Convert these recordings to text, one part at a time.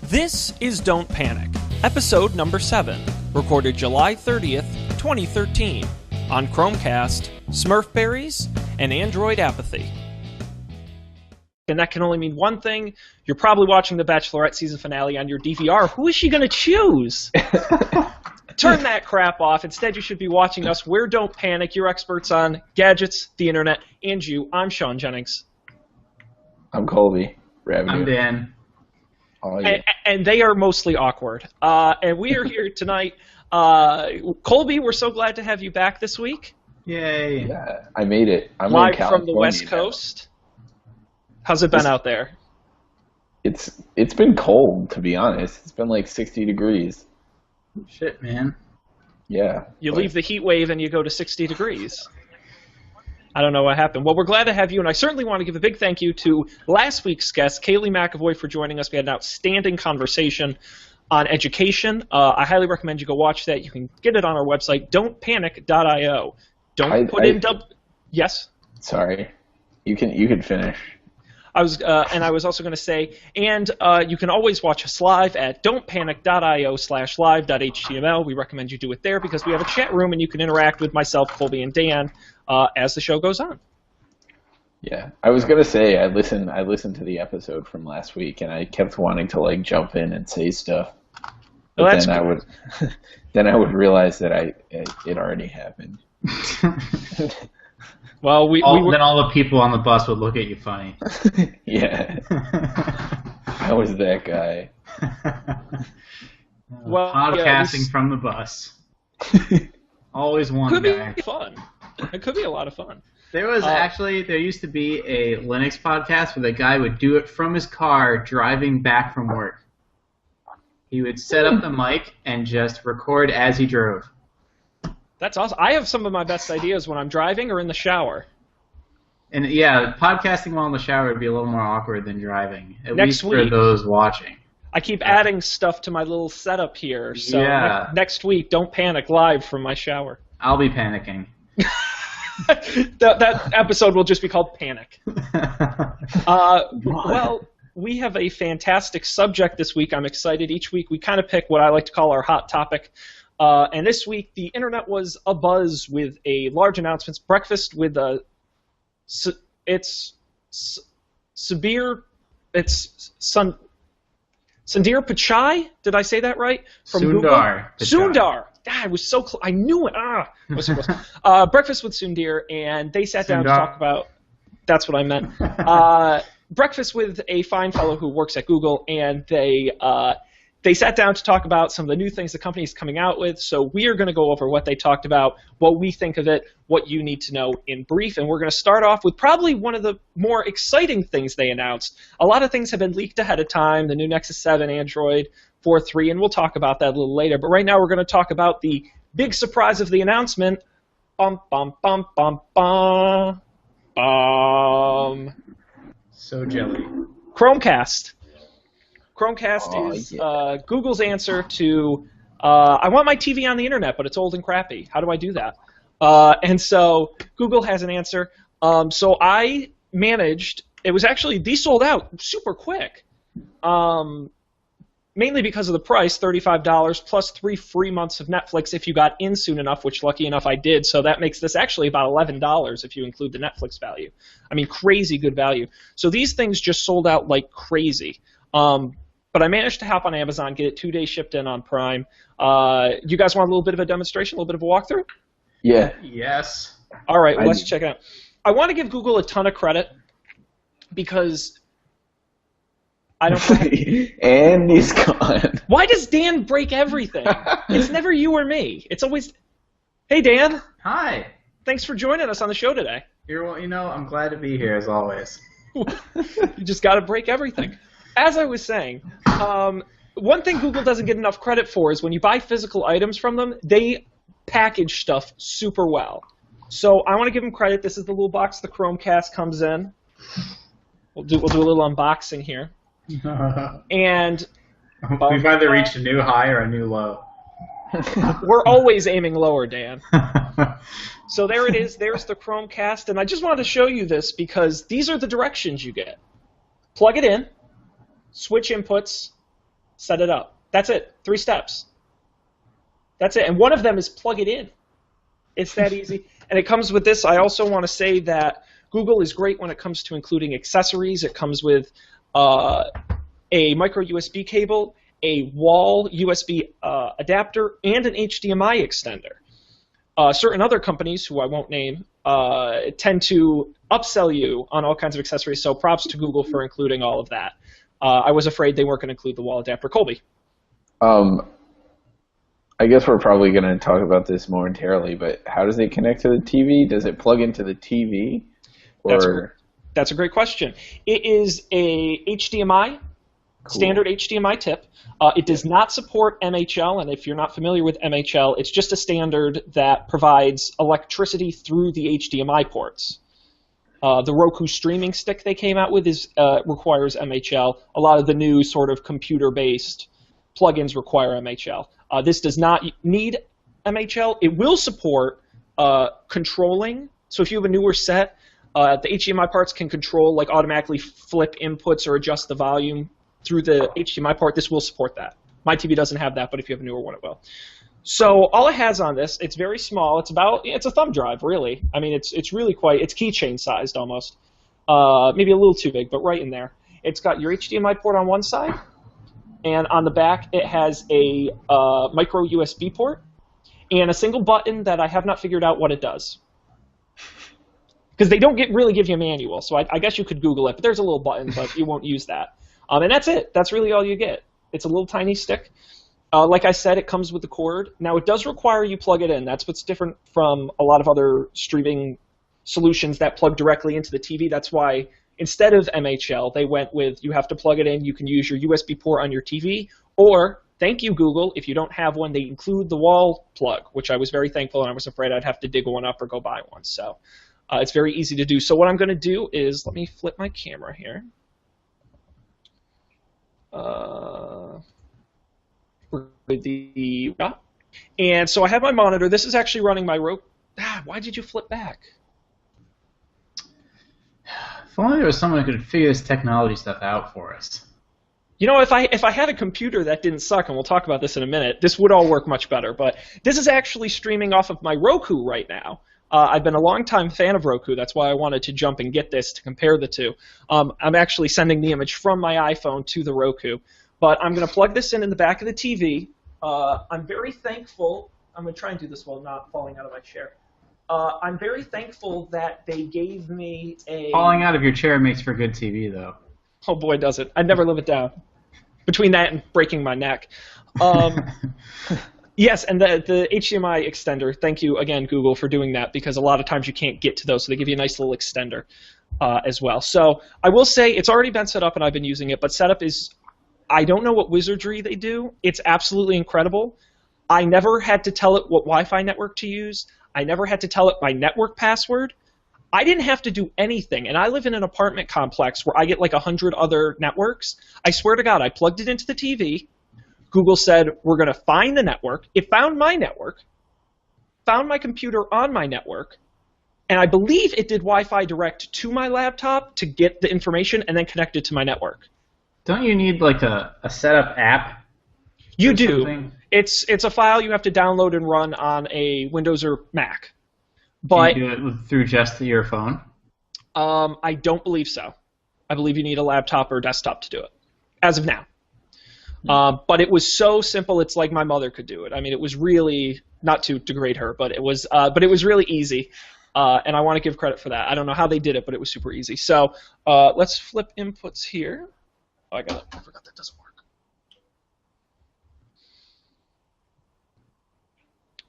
This is Don't Panic, episode number 7, recorded July 30th, 2013, on Chromecast, Smurfberries, and Android Apathy. And that can only mean one thing. You're probably watching the Bachelorette season finale on your DVR. Who is she going to choose? Turn that crap off. Instead, you should be watching us. We're Don't Panic, your experts on gadgets, the internet, and you. I'm Shaun Jennings. I'm Colby. Rabideau. I'm Dan. Oh, yeah. And they are mostly awkward. And we are here tonight. Colby, we're so glad to have you back this week. Yay. Yeah, I made it. I'm live in California from the West now. Coast. How's it been out there? It's been cold, to be honest. It's been like 60 degrees. Shit, man. Yeah. You leave the heat wave and you go to 60 degrees. I don't know what happened. Well, we're glad to have you, and I certainly want to give a big thank you to last week's guest, Kaylee McAvoy, for joining us. We had an outstanding conversation on education. I highly recommend you go watch that. You can get it on our website, don'tpanic.io. Yes? Sorry. You can finish. I was also going to say, and you can always watch us live at don'tpanic.io/live.html. We recommend you do it there because we have a chat room and you can interact with myself, Colby, and Dan as the show goes on. Yeah, I was gonna say I listened to the episode from last week and I kept wanting to like jump in and say stuff, but well, then I would realize that it already happened. Well, then all the people on the bus would look at you funny. Yeah, I was that guy. Well, podcasting from the bus. Always one could guy. be fun. It could be a lot of fun. There used to be a Linux podcast where the guy would do it from his car driving back from work. He would set up the mic and just record as he drove. That's awesome. I have some of my best ideas when I'm driving or in the shower. And yeah, podcasting while in the shower would be a little more awkward than driving, at Next least for week. those watching. I keep adding stuff to my little setup here. So Yeah. next week, Don't Panic live from my shower. I'll be panicking. that episode will just be called Panic. Well, we have a fantastic subject this week. I'm excited. Each week we kind of pick what I like to call our hot topic. And this week, the internet was abuzz with a large announcement. Breakfast with Sundar Pichai. Did I say that right? From Sundar Google? Pichai. Sundar. God, I was so close. I knew it. I was so close. Breakfast with Sundar, and they sat down to talk about. That's what I meant. Breakfast with a fine fellow who works at Google, and they sat down to talk about some of the new things the company is coming out with. So we are going to go over what they talked about, what we think of it, what you need to know in brief. And we're going to start off with probably one of the more exciting things they announced. A lot of things have been leaked ahead of time, the new Nexus 7, Android 4.3, and we'll talk about that a little later. But right now we're going to talk about the big surprise of the announcement. Bum, bum, bum, bum, bum, bum. So jelly. Chromecast. Chromecast is Google's answer to, I want my TV on the internet, but it's old and crappy. How do I do that? And so Google has an answer. So I managed, these sold out super quick, mainly because of the price, $35 plus 3 free months of Netflix if you got in soon enough, which lucky enough I did. So that makes this actually about $11 if you include the Netflix value. I mean, crazy good value. So these things just sold out like crazy. But I managed to hop on Amazon, get it 2 days shipped in on Prime. You guys want a little bit of a demonstration, a little bit of a walkthrough? Yeah. Yes. All right, let's check it out. I want to give Google a ton of credit because I don't. And he's gone. Why does Dan break everything? It's never you or me. It's always. Hey, Dan. Hi. Thanks for joining us on the show today. I'm glad to be here as always. You just got to break everything. As I was saying, one thing Google doesn't get enough credit for is when you buy physical items from them, they package stuff super well. So I want to give them credit. This is the little box the Chromecast comes in. We'll do a little unboxing here. And we've either reached a new high or a new low. We're always aiming lower, Dan. So there it is. There's the Chromecast. And I just wanted to show you this because these are the directions you get. Plug it in, switch inputs, set it up. That's it. 3 steps. That's it. And one of them is plug it in. It's that easy. And it comes with this. I also want to say that Google is great when it comes to including accessories. It comes with a micro USB cable, a wall USB adapter, and an HDMI extender. Certain other companies, who I won't name, tend to upsell you on all kinds of accessories, so props to Google for including all of that. I was afraid they weren't going to include the wall adapter. Colby. I guess we're probably going to talk about this momentarily, but how does it connect to the TV? Does it plug into the TV? That's a great question. It is a HDMI, standard HDMI tip. It does not support MHL, and if you're not familiar with MHL, it's just a standard that provides electricity through the HDMI ports. The Roku streaming stick they came out with requires MHL. A lot of the new sort of computer-based plugins require MHL. This does not need MHL. It will support controlling. So if you have a newer set, the HDMI parts can control, like automatically flip inputs or adjust the volume through the HDMI port. This will support that. My TV doesn't have that, but if you have a newer one, it will. So all it has on this, it's very small. It's a thumb drive, really. I mean, it's really it's keychain sized almost. Maybe a little too big, but right in there. It's got your HDMI port on one side, and on the back it has a micro USB port and a single button that I have not figured out what it does. Because they don't really give you a manual, so I guess you could Google it, but there's a little button, but you won't use that. And that's it. That's really all you get. It's a little tiny stick. Like I said, it comes with the cord. Now, it does require you plug it in. That's what's different from a lot of other streaming solutions that plug directly into the TV. That's why instead of MHL, they went with you have to plug it in. You can use your USB port on your TV, or, thank you, Google, if you don't have one, they include the wall plug, which I was very thankful, and I was afraid I'd have to dig one up or go buy one. So it's very easy to do. So what I'm going to do is, let me flip my camera here. And so I have my monitor. This is actually running my Roku. Why did you flip back? If only there was someone who could figure this technology stuff out for us. You know, if I had a computer that didn't suck, and we'll talk about this in a minute, this would all work much better. But this is actually streaming off of my Roku right now. I've been a longtime fan of Roku. That's why I wanted to jump and get this to compare the two. I'm actually sending the image from my iPhone to the Roku. But I'm going to plug this in the back of the TV. I'm very thankful. I'm going to try and do this while not falling out of my chair. I'm very thankful that they gave me a... Falling out of your chair makes for good TV, though. Oh, boy, does it. I'd never live it down. Between that and breaking my neck. Yes, and the HDMI extender, thank you again, Google, for doing that, because a lot of times you can't get to those, so they give you a nice little extender as well. So I will say it's already been set up and I've been using it, but setup is, I don't know what wizardry they do. It's absolutely incredible. I never had to tell it what Wi-Fi network to use. I never had to tell it my network password. I didn't have to do anything, and I live in an apartment complex where I get like 100 other networks. I swear to God, I plugged it into the TV. Google said, we're going to find the network. It found my network, found my computer on my network, and I believe it did Wi-Fi direct to my laptop to get the information and then connect it to my network. Don't you need like a setup app? You do. Something? It's a file you have to download and run on a Windows or Mac. But can you do it through just your phone? I don't believe so. I believe you need a laptop or desktop to do it, as of now. But it was so simple, it's like my mother could do it. I mean, it was really, not to degrade her, but it was really easy, and I want to give credit for that. I don't know how they did it, but it was super easy. So let's flip inputs here. Oh, I forgot that doesn't work.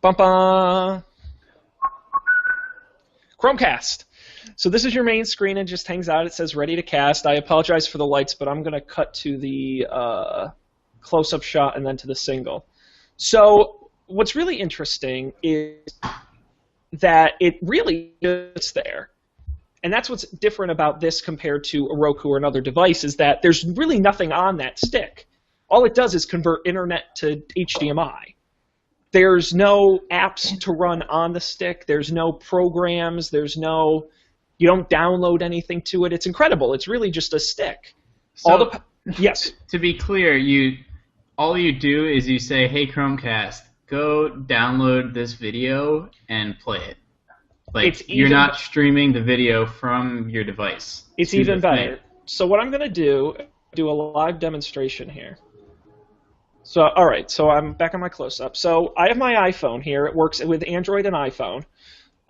Bum-bum. Chromecast. So this is your main screen. It just hangs out. It says ready to cast. I apologize for the lights, but I'm going to cut to the close-up shot and then to the single. So what's really interesting is that it really is there. And that's what's different about this compared to a Roku or another device, is that there's really nothing on that stick. All it does is convert internet to HDMI. There's no apps to run on the stick. There's no programs. You don't download anything to it. It's incredible. It's really just a stick. So, yes. To be clear, all you do is you say, "Hey Chromecast, go download this video and play it." Like, you're not streaming the video from your device. It's even better. So what I'm going to do a live demonstration here. So, all right, so I'm back on my close-up. So I have my iPhone here. It works with Android and iPhone.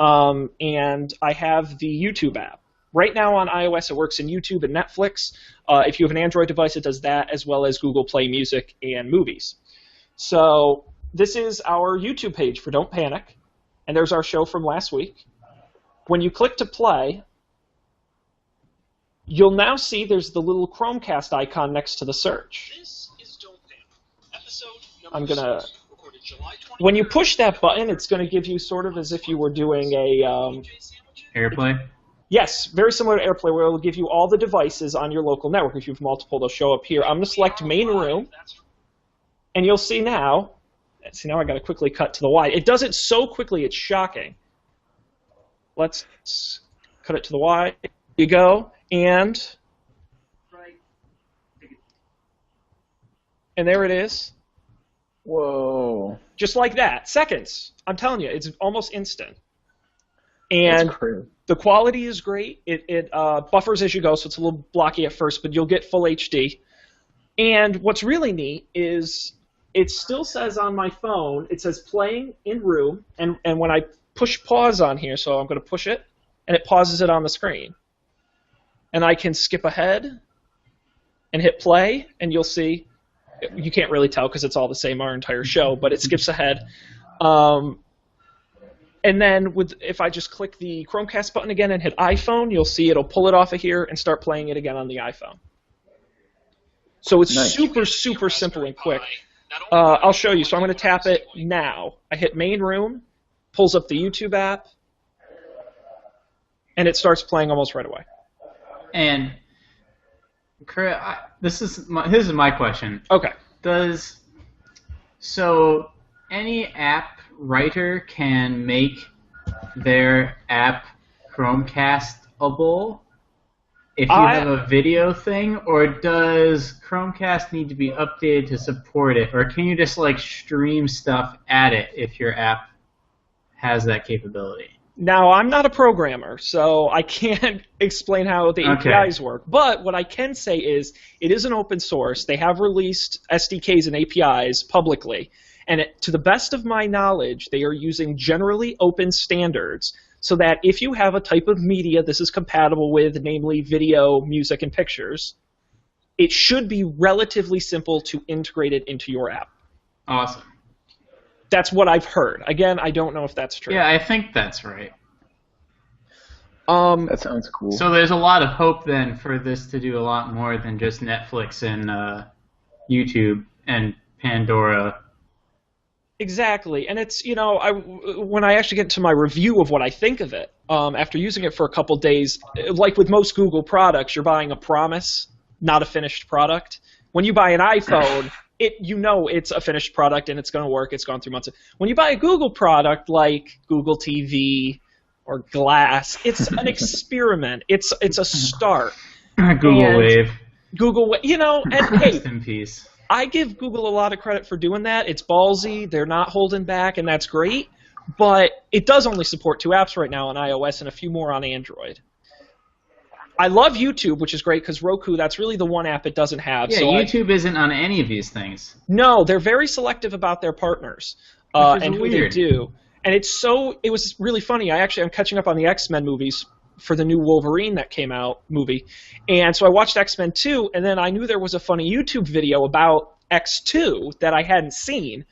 And I have the YouTube app. Right now on iOS, it works in YouTube and Netflix. If you have an Android device, it does that, as well as Google Play Music and Movies. So this is our YouTube page for Don't Panic, and there's our show from last week. When you click to play, you'll now see there's the little Chromecast icon next to the search. This is Don't Panic. Episode number 6, recorded July 23rd. When you push that button, it's going to give you sort of as if you were doing a... AirPlay? Yes, very similar to AirPlay, where it'll give you all the devices on your local network. If you have multiple, they'll show up here. I'm going to select main room, and you'll see now. See, now I got to quickly cut to the wide. It does it so quickly, it's shocking. Let's cut it to the wide. Here you go, and there it is. Whoa! Just like that, seconds. I'm telling you, it's almost instant. And the quality is great. It buffers as you go, so it's a little blocky at first, but you'll get full HD. And what's really neat is it still says on my phone, it says playing in room, and when I push pause on here, so I'm going to push it, and it pauses it on the screen. And I can skip ahead and hit play, and you'll see, you can't really tell because it's all the same, our entire show, but it skips ahead. And then if I just click the Chromecast button again and hit iPhone, you'll see it'll pull it off of here and start playing it again on the iPhone. So it's super, super simple and quick. I'll show you. So I'm going to tap it now. I hit main room, pulls up the YouTube app, and it starts playing almost right away. And this is my question. Okay. So any app writer can make their app Chromecastable if you have a video thing, or does Chromecast need to be updated to support it, or can you just like stream stuff at it if your app has that capability? Now, I'm not a programmer, so I can't explain how the APIs work. But what I can say is it is an open source. They have released SDKs and APIs publicly. And to the best of my knowledge, they are using generally open standards so that if you have a type of media this is compatible with, namely video, music, and pictures, it should be relatively simple to integrate it into your app. Awesome. That's what I've heard. Again, I don't know if that's true. Yeah, I think that's right. That sounds cool. So there's a lot of hope then for this to do a lot more than just Netflix and YouTube and Pandora. Exactly, and it's, when I actually get to my review of what I think of it, after using it for a couple days, like with most Google products, you're buying a promise, not a finished product. When you buy an iPhone, it's a finished product and it's going to work. It's gone through months. When you buy a Google product like Google TV or Glass, it's an experiment. It's a start. Google Wave. And hey, rest in peace. I give Google a lot of credit for doing that. It's ballsy. They're not holding back, and that's great. But it does only support 2 apps right now on iOS and a few more on Android. I love YouTube, which is great because Roku, that's really the one app it doesn't have. Yeah, so YouTube isn't on any of these things. No, they're very selective about their partners and who they do. And it was really funny. I'm catching up on the X-Men movies for the new Wolverine that came out movie. And so I watched X-Men 2, and then I knew there was a funny YouTube video about X2 that I hadn't seen.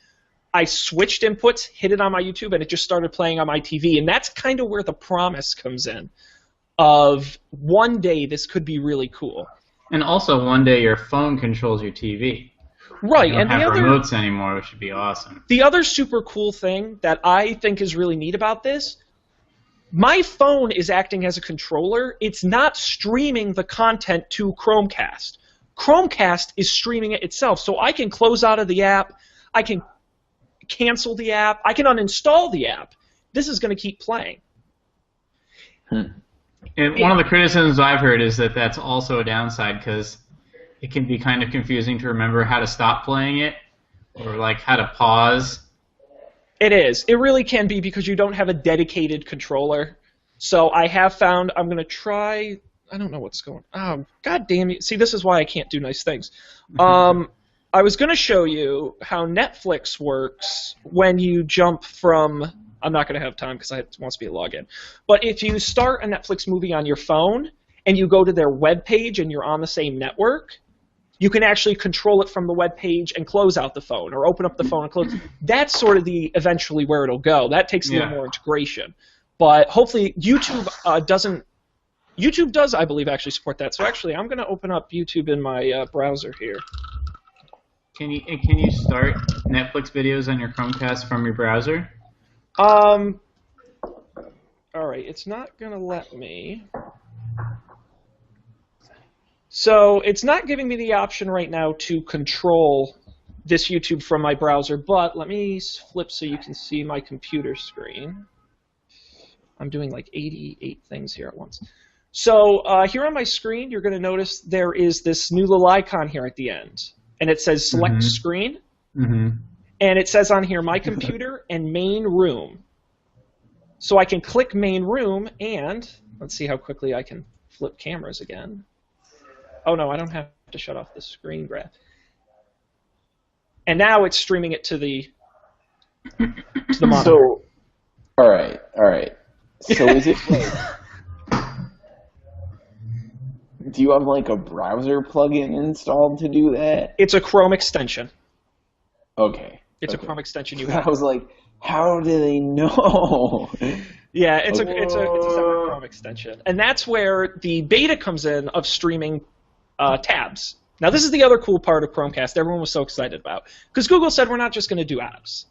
I switched inputs, hit it on my YouTube, and it just started playing on my TV. And that's kind of where the promise comes in of one day this could be really cool. And also one day your phone controls your TV. Right. You don't have remotes anymore, which would be awesome. The other super cool thing that I think is really neat about this, my phone is acting as a controller. It's not streaming the content to Chromecast. Chromecast is streaming it itself. So I can close out of the app. I can cancel the app. I can uninstall the app. This is going to keep playing. And one of the criticisms I've heard is that that's also a downside because it can be kind of confusing to remember how to stop playing it Or like how to pause. It is. It really can be because you don't have a dedicated controller. So I have found I'm going to try. I don't know what's going on. God damn you. See, this is why I can't do nice things. I was going to show you how Netflix works when you jump from. I'm not going to have time because it wants me to log in. But if you start a Netflix movie on your phone and you go to their web page and you're on the same network, you can actually control it from the web page and close out the phone or open up the phone and close. That's sort of the eventually where it'll go. That takes a little more integration. But hopefully YouTube doesn't. YouTube does, I believe, actually support that. So actually, I'm going to open up YouTube in my browser here. Can you start Netflix videos on your Chromecast from your browser? All right, it's not going to let me. So it's not giving me the option right now to control this YouTube from my browser, but let me flip so you can see my computer screen. I'm doing like 88 things here at once. So here on my screen, you're going to notice there is this new little icon here at the end, and it says Select Screen, and it says on here, My Computer and Main Room. So I can click Main Room, and let's see how quickly I can flip cameras again. Oh, no, I don't have to shut off the screen grab. And now it's streaming it to the monitor. So, all right. So is it like... Do you have like a browser plugin installed to do that? It's a Chrome extension. Okay. It's a Chrome extension you have. I was like, how do they know? Yeah, it's a separate Chrome extension. And that's where the beta comes in of streaming tabs. Now, this is the other cool part of Chromecast everyone was so excited about. Because Google said we're not just going to do apps.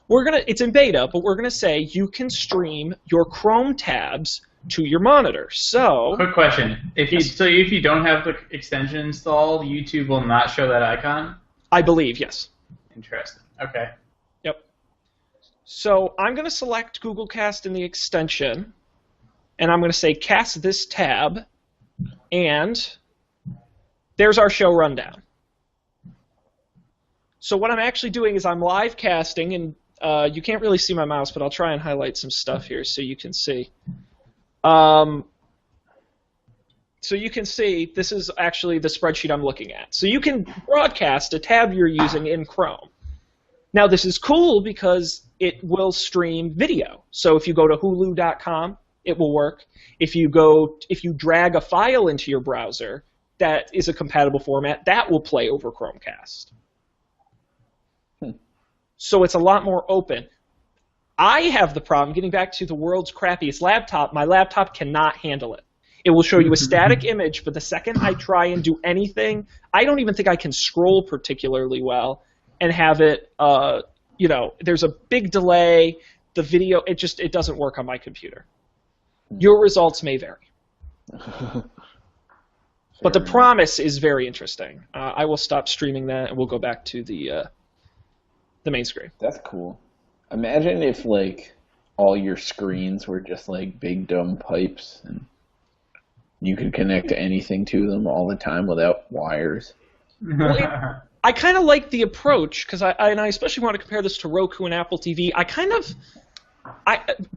It's in beta, but we're going to say you can stream your Chrome tabs to your monitor. So, quick question: if you don't have the extension installed, YouTube will not show that icon? I believe, yes. Interesting. Okay. Yep. So I'm going to select Google Cast in the extension, and I'm going to say cast this tab, and there's our show rundown. So what I'm actually doing is I'm live casting, and you can't really see my mouse, but I'll try and highlight some stuff here so you can see. So you can see this is actually the spreadsheet I'm looking at. So you can broadcast a tab you're using in Chrome. Now this is cool because it will stream video. So if you go to hulu.com, it will work. If you drag a file into your browser that is a compatible format, that will play over Chromecast. So it's a lot more open. I have the problem, getting back to the world's crappiest laptop, my laptop cannot handle it. It will show you a static image, but the second I try and do anything, I don't even think I can scroll particularly well and have it, there's a big delay. The video, it doesn't work on my computer. Your results may vary. But the promise is very interesting. I will stop streaming that, and we'll go back to the main screen. That's cool. Imagine if, like, all your screens were just, like, big, dumb pipes, and you could connect to anything to them all the time without wires. Well, I kind of like the approach, because I especially want to compare this to Roku and Apple TV.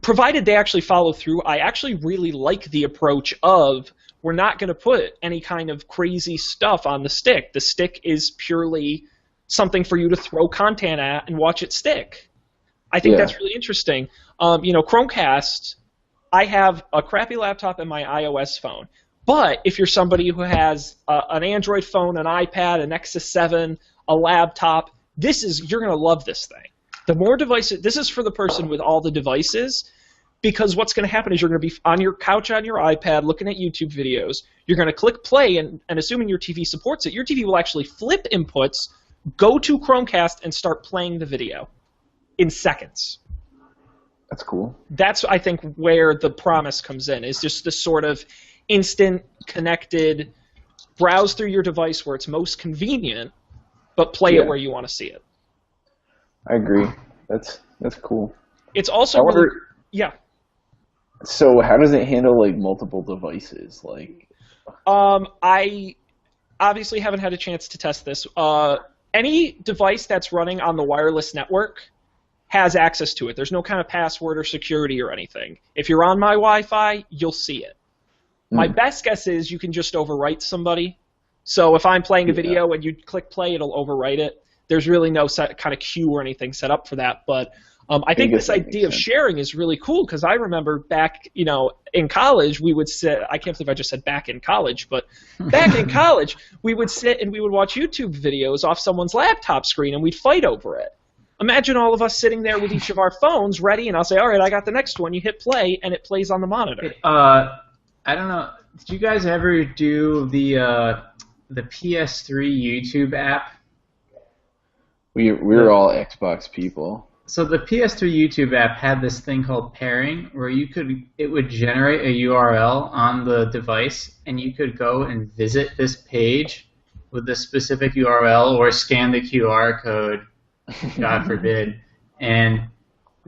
Provided they actually follow through, I actually really like the approach of we're not going to put any kind of crazy stuff on the stick. The stick is purely something for you to throw content at and watch it stick. I think that's really interesting. Chromecast, I have a crappy laptop and my iOS phone. But if you're somebody who has an Android phone, an iPad, a Nexus 7, a laptop, you're going to love this thing. The more devices, this is for the person with all the devices, because what's going to happen is you're going to be on your couch on your iPad looking at YouTube videos. You're going to click play, and assuming your TV supports it, your TV will actually flip inputs, go to Chromecast, and start playing the video in seconds. That's cool. That's, I think, where the promise comes in, is just this sort of instant, connected, browse through your device where it's most convenient, but play it where you want to see it. I agree. That's cool. It's also really, So how does it handle, like, multiple devices? Like, I obviously haven't had a chance to test this. any device that's running on the wireless network has access to it. There's no kind of password or security or anything. If you're on my Wi-Fi, you'll see it. My best guess is you can just overwrite somebody. So if I'm playing a video and you click play, it'll overwrite it. There's really no set kind of queue or anything set up for that. But I think this idea of sharing is really cool because I remember back, in college we would sit. I can't believe I just said back in college, but back in college we would sit and we would watch YouTube videos off someone's laptop screen and we'd fight over it. Imagine all of us sitting there with each of our phones ready, and I'll say, "All right, I got the next one." You hit play, and it plays on the monitor. I don't know. Did you guys ever do the PS3 YouTube app? We're all Xbox people. So the PS3 YouTube app had this thing called pairing, where it would generate a URL on the device, and you could go and visit this page with the specific URL or scan the QR code, God forbid, and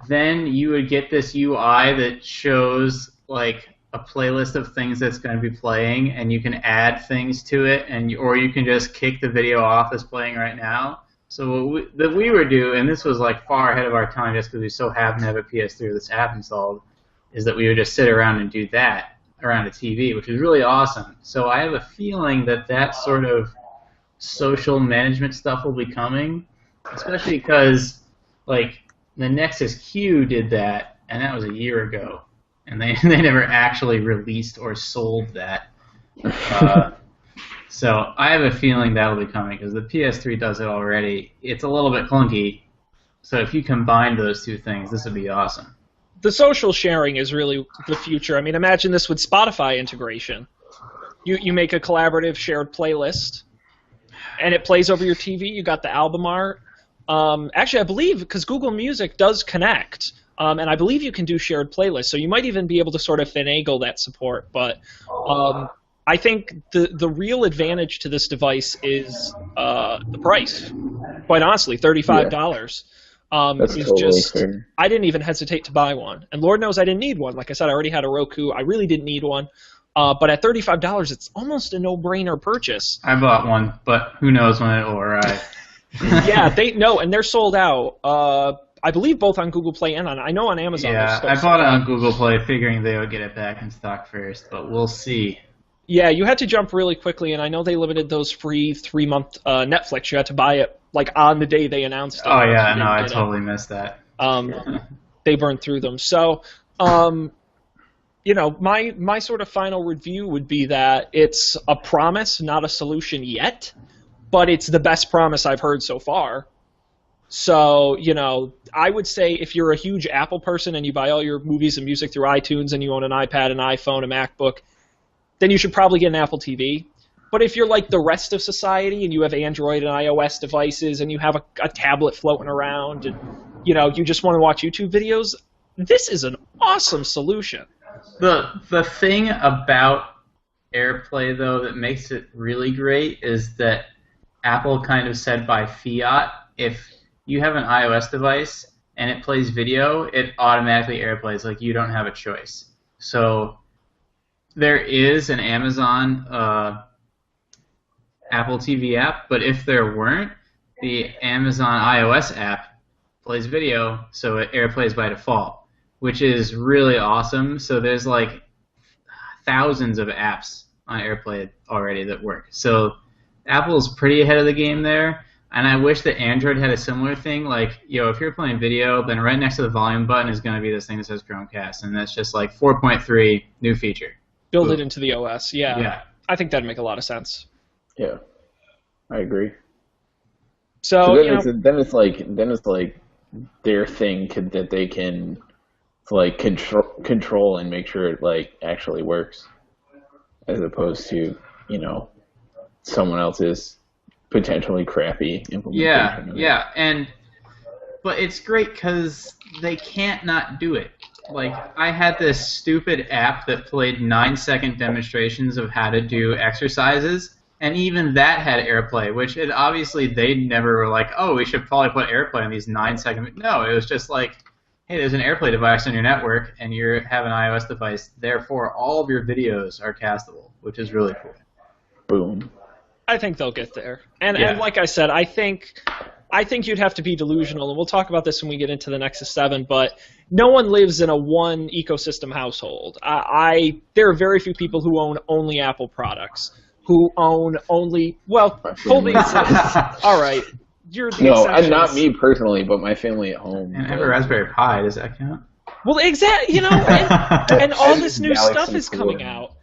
then you would get this UI that shows like a playlist of things that's going to be playing, and you can add things to it, or you can just kick the video off that's playing right now. So what we would do, and this was like far ahead of our time just because we so happen to have a PS3 with this app installed, is that we would just sit around and do that around a TV, which is really awesome. So I have a feeling that sort of social management stuff will be coming, especially because like the Nexus Q did that, and that was a year ago, and they never actually released or sold that. So I have a feeling that'll be coming because the PS3 does it already. It's a little bit clunky, so if you combine those two things, this would be awesome. The social sharing is really the future. I mean, imagine this with Spotify integration. You make a collaborative shared playlist, and it plays over your TV. You got the album art. Actually, I believe, because Google Music does connect, and I believe you can do shared playlists, so you might even be able to sort of finagle that support. But I think the real advantage to this device is the price. Quite honestly, $35 That's is totally just. fair. I didn't even hesitate to buy one, and Lord knows I didn't need one. Like I said, I already had a Roku. I really didn't need one. But at $35, it's almost a no-brainer purchase. I bought one, but who knows when it will arrive. Yeah, and they're sold out. I believe both on Google Play and I know on Amazon. Yeah, I bought it on Google Play figuring they would get it back in stock first, but we'll see. Yeah, you had to jump really quickly, and I know they limited those free 3-month Netflix. You had to buy it like on the day they announced it. Oh yeah, no, I totally missed that. They burned through them. So, my sort of final review would be that it's a promise, not a solution yet, but it's the best promise I've heard so far. So, I would say if you're a huge Apple person and you buy all your movies and music through iTunes and you own an iPad, an iPhone, a MacBook, then you should probably get an Apple TV. But if you're like the rest of society and you have Android and iOS devices and you have a tablet floating around and, you just want to watch YouTube videos, this is an awesome solution. The thing about AirPlay, though, that makes it really great is that Apple kind of said by fiat, if you have an iOS device and it plays video, it automatically AirPlays, like you don't have a choice. So there is an Amazon Apple TV app, but if there weren't, the Amazon iOS app plays video, so it AirPlays by default, which is really awesome. So there's like thousands of apps on AirPlay already that work. So Apple's pretty ahead of the game there, and I wish that Android had a similar thing. Like, if you're playing video, then right next to the volume button is going to be this thing that says Chromecast, and that's just like 4.3 new feature. Build it into the OS, yeah. I think that'd make a lot of sense. Yeah, I agree. So then it's like their thing that they can like control and make sure it like actually works, as opposed to someone else's potentially crappy implementation. Yeah, but it's great because they can't not do it. Like, I had this stupid app that played 9-second demonstrations of how to do exercises, and even that had AirPlay, which obviously they never were like, oh, we should probably put AirPlay on these 9-second. No, it was just like, hey, there's an AirPlay device on your network, and you have an iOS device, therefore all of your videos are castable, which is really cool. Boom. I think they'll get there. And like I said, I think you'd have to be delusional, and we'll talk about this when we get into the Nexus 7, but no one lives in a one ecosystem household. There are very few people who own only Apple products, who own only, well, Colby says, all right, you're the exceptions. Not me personally, but my family at home. And I have a Raspberry Pi, does that count? Well, exactly, and all this new stuff is coming out.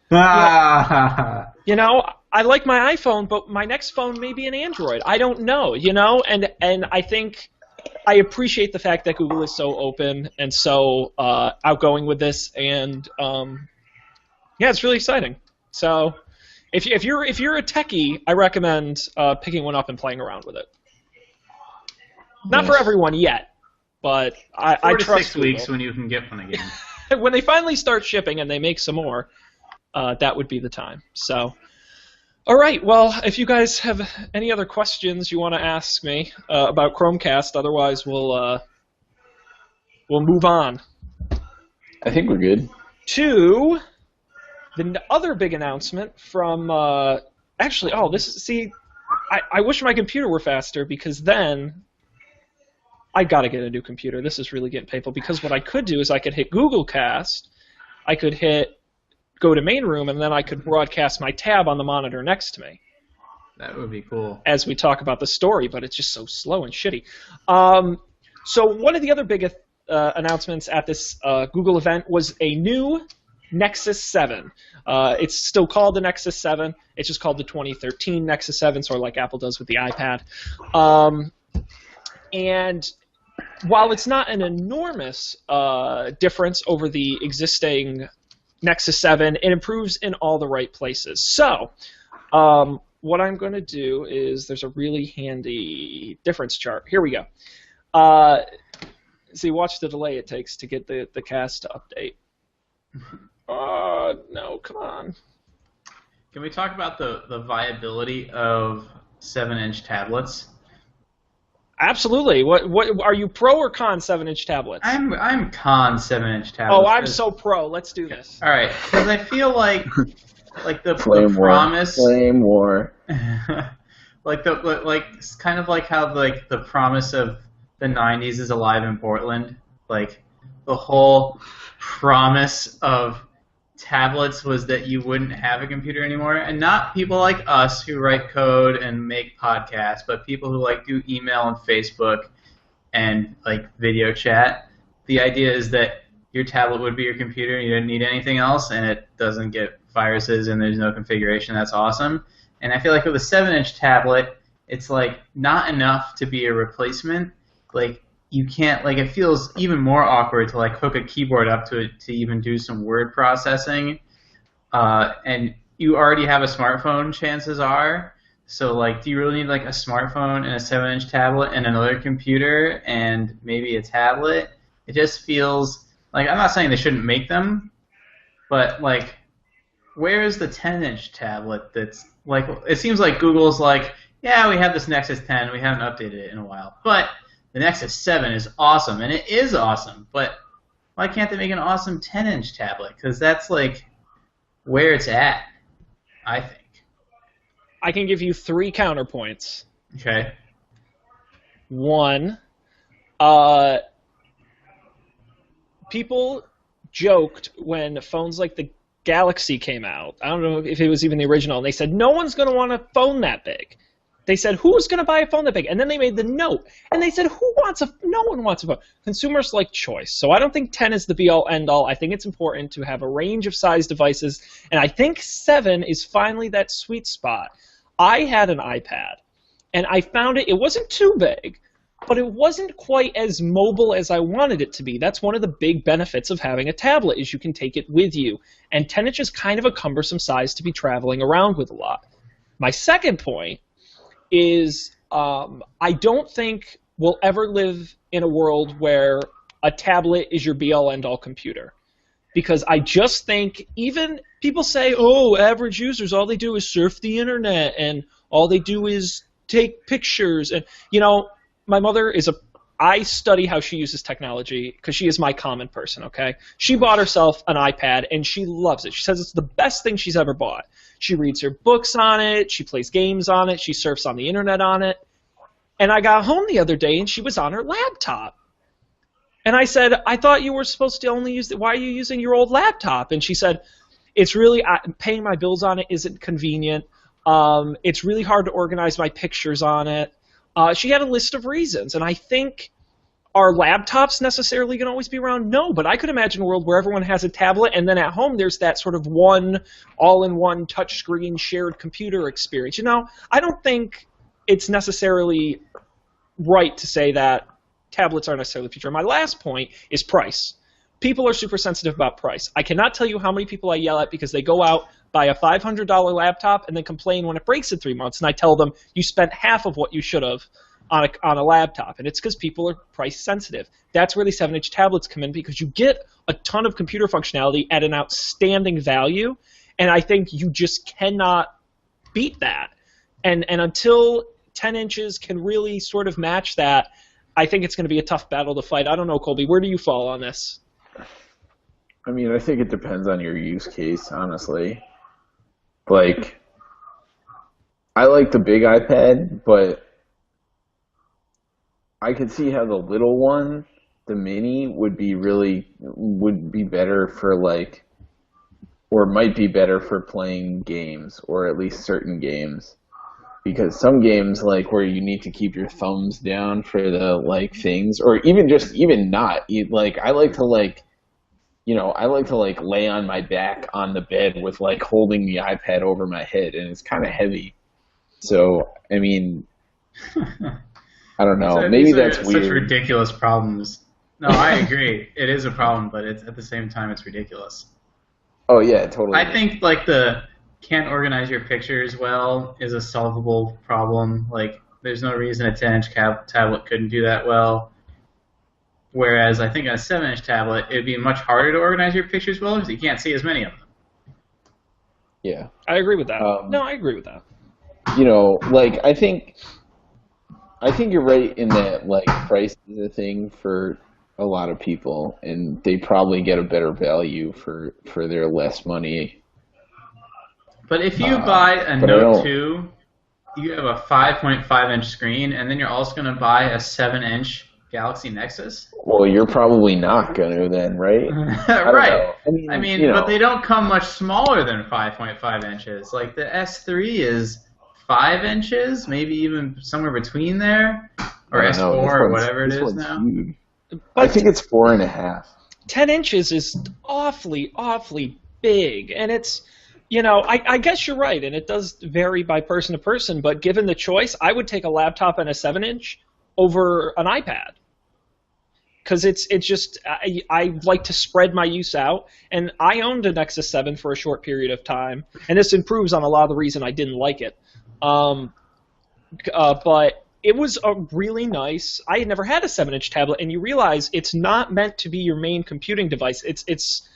I like my iPhone, but my next phone may be an Android. I don't know, and I think I appreciate the fact that Google is so open and so outgoing with this, and it's really exciting. So if you're a techie, I recommend picking one up and playing around with it. Not for everyone yet, but I trust 4 to 6 Google. weeks when you can get one again. When they finally start shipping and they make some more, that would be the time. So, all right. Well, if you guys have any other questions you want to ask me about Chromecast, otherwise we'll move on. I think we're good. To the other big announcement from I wish my computer were faster, because then I got to get a new computer. This is really getting painful, because what I could do is I could hit Google Cast, I could go to main room, and then I could broadcast my tab on the monitor next to me. That would be cool. As we talk about the story, but it's just so slow and shitty. So one of the other big announcements at this Google event was a new Nexus 7. It's still called the Nexus 7. It's just called the 2013 Nexus 7, sort of like Apple does with the iPad. And while it's not an enormous difference over the existing Nexus 7, it improves in all the right places. So what I'm going to do is, there's a really handy difference chart. Here we go. See, watch the delay it takes to get the cast to update. No, come on. Can we talk about the viability of 7-inch tablets? Absolutely. What are you, pro or con 7-inch tablets? I'm con 7-inch tablets. Oh, I'm so pro. Let's do this. All right, because I feel like the promise. Flame war. It's kind of like how the promise of the 90s is alive in Portland. Like the whole promise of tablets was that you wouldn't have a computer anymore, and not people like us who write code and make podcasts, but people who do email and Facebook and video chat. The idea is that your tablet would be your computer, and you didn't need anything else, and it doesn't get viruses, and there's no configuration. That's awesome. And I feel like with a 7-inch tablet, it's not enough to be a replacement. You can't, it feels even more awkward to hook a keyboard up to it to even do some word processing. And you already have a smartphone, chances are. So do you really need a smartphone and a 7-inch tablet and another computer and maybe a tablet? It just feels I'm not saying they shouldn't make them, but where is the 10-inch tablet that's it seems like Google's yeah, we have this Nexus 10, we haven't updated it in a while, but the Nexus 7 is awesome, and it is awesome, but why can't they make an awesome 10-inch tablet? Because that's, where it's at, I think. I can give you 3 counterpoints. Okay. 1, people joked when phones like the Galaxy came out. I don't know if it was even the original, and they said, no one's going to want a phone that big. They said, who's going to buy a phone that big? And then they made the Note. And they said, no one wants a phone. Consumers like choice. So I don't think 10 is the be-all, end-all. I think it's important to have a range of size devices. And I think 7 is finally that sweet spot. I had an iPad, and I found it wasn't too big, but it wasn't quite as mobile as I wanted it to be. That's one of the big benefits of having a tablet, is you can take it with you. And 10-inch is kind of a cumbersome size to be traveling around with a lot. My second point is I don't think we'll ever live in a world where a tablet is your be-all, end-all computer. Because I just think, even people say, oh, average users, all they do is surf the internet, and all they do is take pictures. And, my mother I study how she uses technology because she is my common person, okay? She bought herself an iPad, and she loves it. She says it's the best thing she's ever bought. She reads her books on it. She plays games on it. She surfs on the internet on it. And I got home the other day, and she was on her laptop. And I said, I thought you were supposed to only use it. Why are you using your old laptop? And she said, it's really paying my bills on it isn't convenient. It's really hard to organize my pictures on it. She had a list of reasons. And I think, are laptops necessarily going to always be around? No, but I could imagine a world where everyone has a tablet, and then at home there's that sort of one all-in-one touchscreen shared computer experience. You know, I don't think it's necessarily right to say that tablets aren't necessarily the future. My last point is price. People are super sensitive about price. I cannot tell you how many people I yell at because they go out, buy a $500 laptop, and then complain when it breaks in 3 months. And I tell them, you spent half of what you should have on a laptop. And it's because people are price sensitive. That's where the 7-inch tablets come in, because you get a ton of computer functionality at an outstanding value. And I think you just cannot beat that. And until 10 inches can really sort of match that, I think it's going to be a tough battle to fight. I don't know, Colby, where do you fall on this? I mean, I think it depends on your use case, honestly. Like, I like the big iPad, but I could see how the little one, the mini, would be better for, like, or might be better for playing games, or at least certain games. Because some games, like, where you need to keep your thumbs down for the, like, things, or even not, like, I like to lay on my back on the bed with, like, holding the iPad over my head, and it's kind of heavy. So, I mean, I don't know. Maybe that's weird. Such ridiculous problems. No, I agree. It is a problem, but it's at the same time, it's ridiculous. Oh, yeah, totally. I think, like, the can't organize your pictures well is a solvable problem. Like, there's no reason a 10-inch tablet couldn't do that well. Whereas I think on a 7-inch tablet, it would be much harder to organize your pictures well because you can't see as many of them. Yeah. I agree with that. No, I agree with that. You know, like, I think you're right in that, like, price is a thing for a lot of people, and they probably get a better value for their less money. But if you buy a Note 2, you have a 5.5-inch screen, and then you're also going to buy a 7-inch Galaxy Nexus? Well, you're probably not going to then, right? Right. I mean, you know. But they don't come much smaller than 5.5 inches. Like, the S3 is 5 inches, maybe even somewhere between there, or S4 or whatever it is now. I think it's 4.5. 10 inches is awfully, awfully big, and it's, you know, I guess you're right, and it does vary by person to person, but given the choice, I would take a laptop and a 7-inch over an iPad. Because it's just, I like to spread my use out, and I owned a Nexus 7 for a short period of time, and this improves on a lot of the reason I didn't like it. But it was a really nice, I had never had a 7-inch tablet, and you realize it's not meant to be your main computing device. It's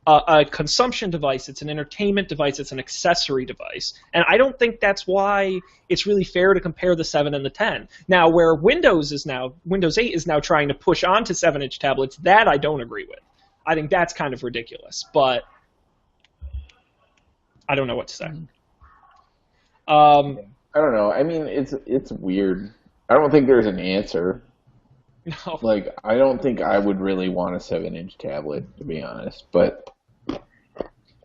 a consumption device, it's an entertainment device, it's an accessory device. And I don't think that's why it's really fair to compare the 7 and the 10. Now, where Windows 8 is now trying to push onto 7-inch tablets, that I don't agree with. I think that's kind of ridiculous, but I don't know what to say. I don't know. I mean, it's weird. I don't think there's an answer. No. Like, I don't think I would really want a 7-inch tablet, to be honest, but...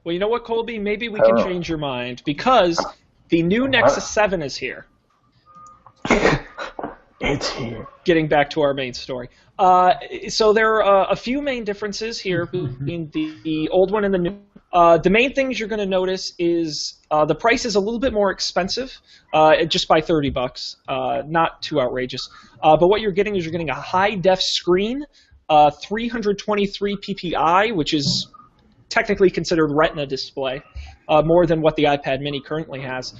Well, you know what, Colby? Maybe we can change your mind, because the new Nexus 7 is here. It's here. Getting back to our main story. So there are a few main differences here between the old one and the new. The main things you're going to notice is the price is a little bit more expensive, just by $30, not too outrageous. But what you're getting is you're getting a high-def screen, 323 ppi, which is technically considered Retina display, more than what the iPad Mini currently has,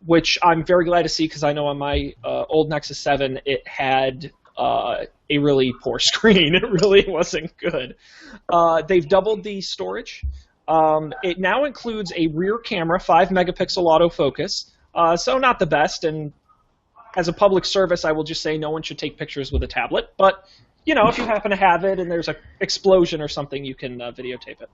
which I'm very glad to see because I know on my old Nexus 7 it had a really poor screen. It really wasn't good. They've doubled the storage. It now includes a rear camera, 5-megapixel autofocus, so not the best, and as a public service, I will just say no one should take pictures with a tablet, but you know, if you happen to have it and there's an explosion or something, you can videotape it.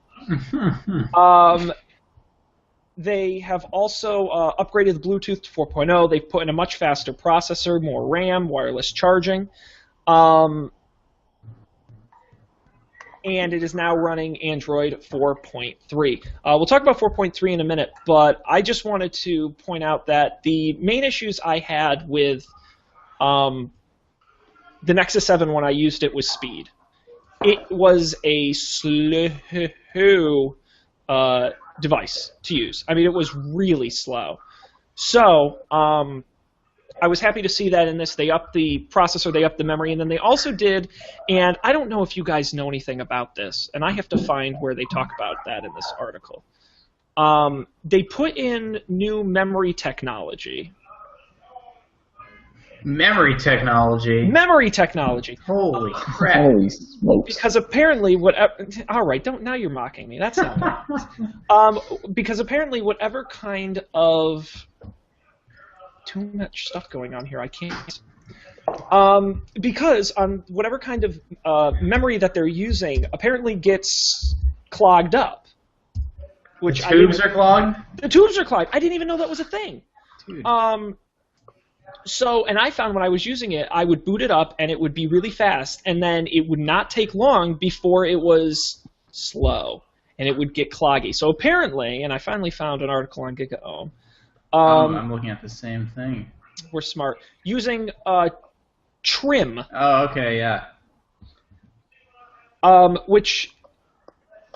They have also upgraded the Bluetooth to 4.0. They've put in a much faster processor, more RAM, wireless charging. And it is now running Android 4.3. We'll talk about 4.3 in a minute, but I just wanted to point out that the main issues I had with the Nexus 7 when I used it was speed. It was a slow device to use. I mean, it was really slow. So I was happy to see that in this. They upped the processor, they upped the memory, and then they also did, and I don't know if you guys know anything about this, and I have to find where they talk about that in this article. They put in new memory technology. Memory technology? Memory technology. Holy crap. Holy smokes. Because apparently, all right, now you're mocking me. That's not nice. Because apparently, whatever kind of too much stuff going on here, I can't. Because whatever kind of memory that they're using apparently gets clogged up. Which the tubes are clogged? The tubes are clogged. I didn't even know that was a thing. Dude. And I found when I was using it, I would boot it up and it would be really fast, and then it would not take long before it was slow, and it would get cloggy. So apparently, and I finally found an article on GigaOM. I'm looking at the same thing. We're smart. Using trim. Oh, okay, yeah. Which...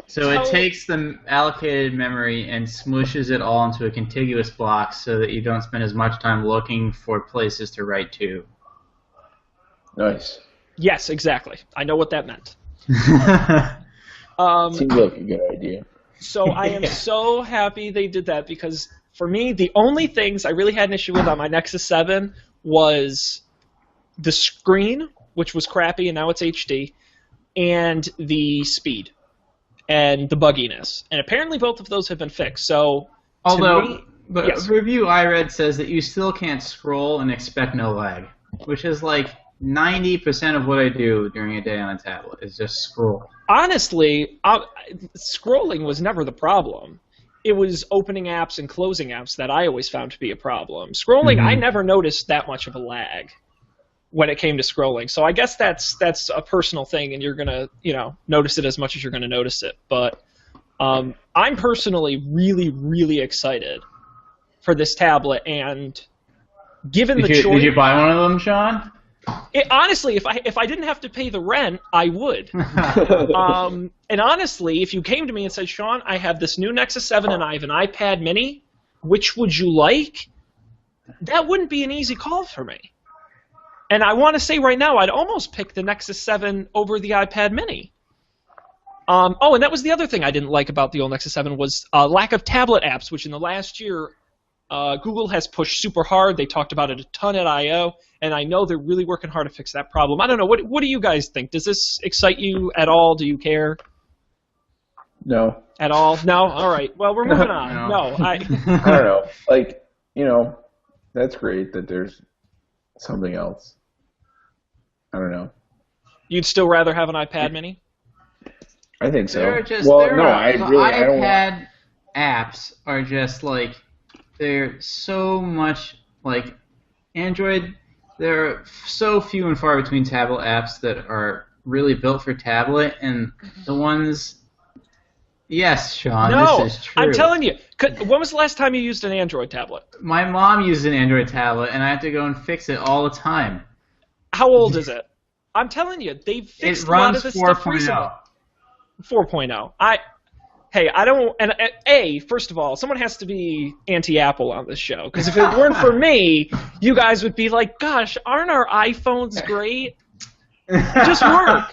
So it takes the allocated memory and smooshes it all into a contiguous block so that you don't spend as much time looking for places to write to. Nice. Yes, exactly. I know what that meant. Seems like a good idea. So I am so happy they did that, because for me, the only things I really had an issue with on my Nexus 7 was the screen, which was crappy, and now it's HD, and the speed. And the bugginess. And apparently both of those have been fixed. So, although the yes. review I read says that you still can't scroll and expect no lag, which is like 90% of what I do during a day on a tablet is just scroll. Honestly, scrolling was never the problem. It was opening apps and closing apps that I always found to be a problem. Scrolling, I never noticed that much of a lag when it came to scrolling. So I guess that's a personal thing, and you're going to, notice it as much as you're going to notice it. But I'm personally really, really excited for this tablet, and given the choice... Did you buy one of them, Shaun? Honestly, if I didn't have to pay the rent, I would. And honestly, if you came to me and said, Shaun, I have this new Nexus 7 and I have an iPad mini, which would you like? That wouldn't be an easy call for me. And I want to say right now, I'd almost pick the Nexus 7 over the iPad mini. And that was the other thing I didn't like about the old Nexus 7 was lack of tablet apps, which in the last year Google has pushed super hard. They talked about it a ton at I.O., and I know they're really working hard to fix that problem. I don't know. What do you guys think? Does this excite you at all? Do you care? No. At all? No? All right. Well, we're moving on. No. I don't know. Like, that's great that there's something else. I don't know. You'd still rather have an iPad mini? I think so. I don't iPad apps are just like, they're so much like Android. There are so few and far between tablet apps that are really built for tablet, and the ones... Yes, Shaun, this is true. I'm telling you. When was the last time you used an Android tablet? My mom used an Android tablet, and I have to go and fix it all the time. How old is it? I'm telling you, they've fixed a lot of this stuff recently. 4.0. I don't... And first of all, someone has to be anti-Apple on this show, because if it weren't for me, you guys would be like, gosh, aren't our iPhones great? Just work.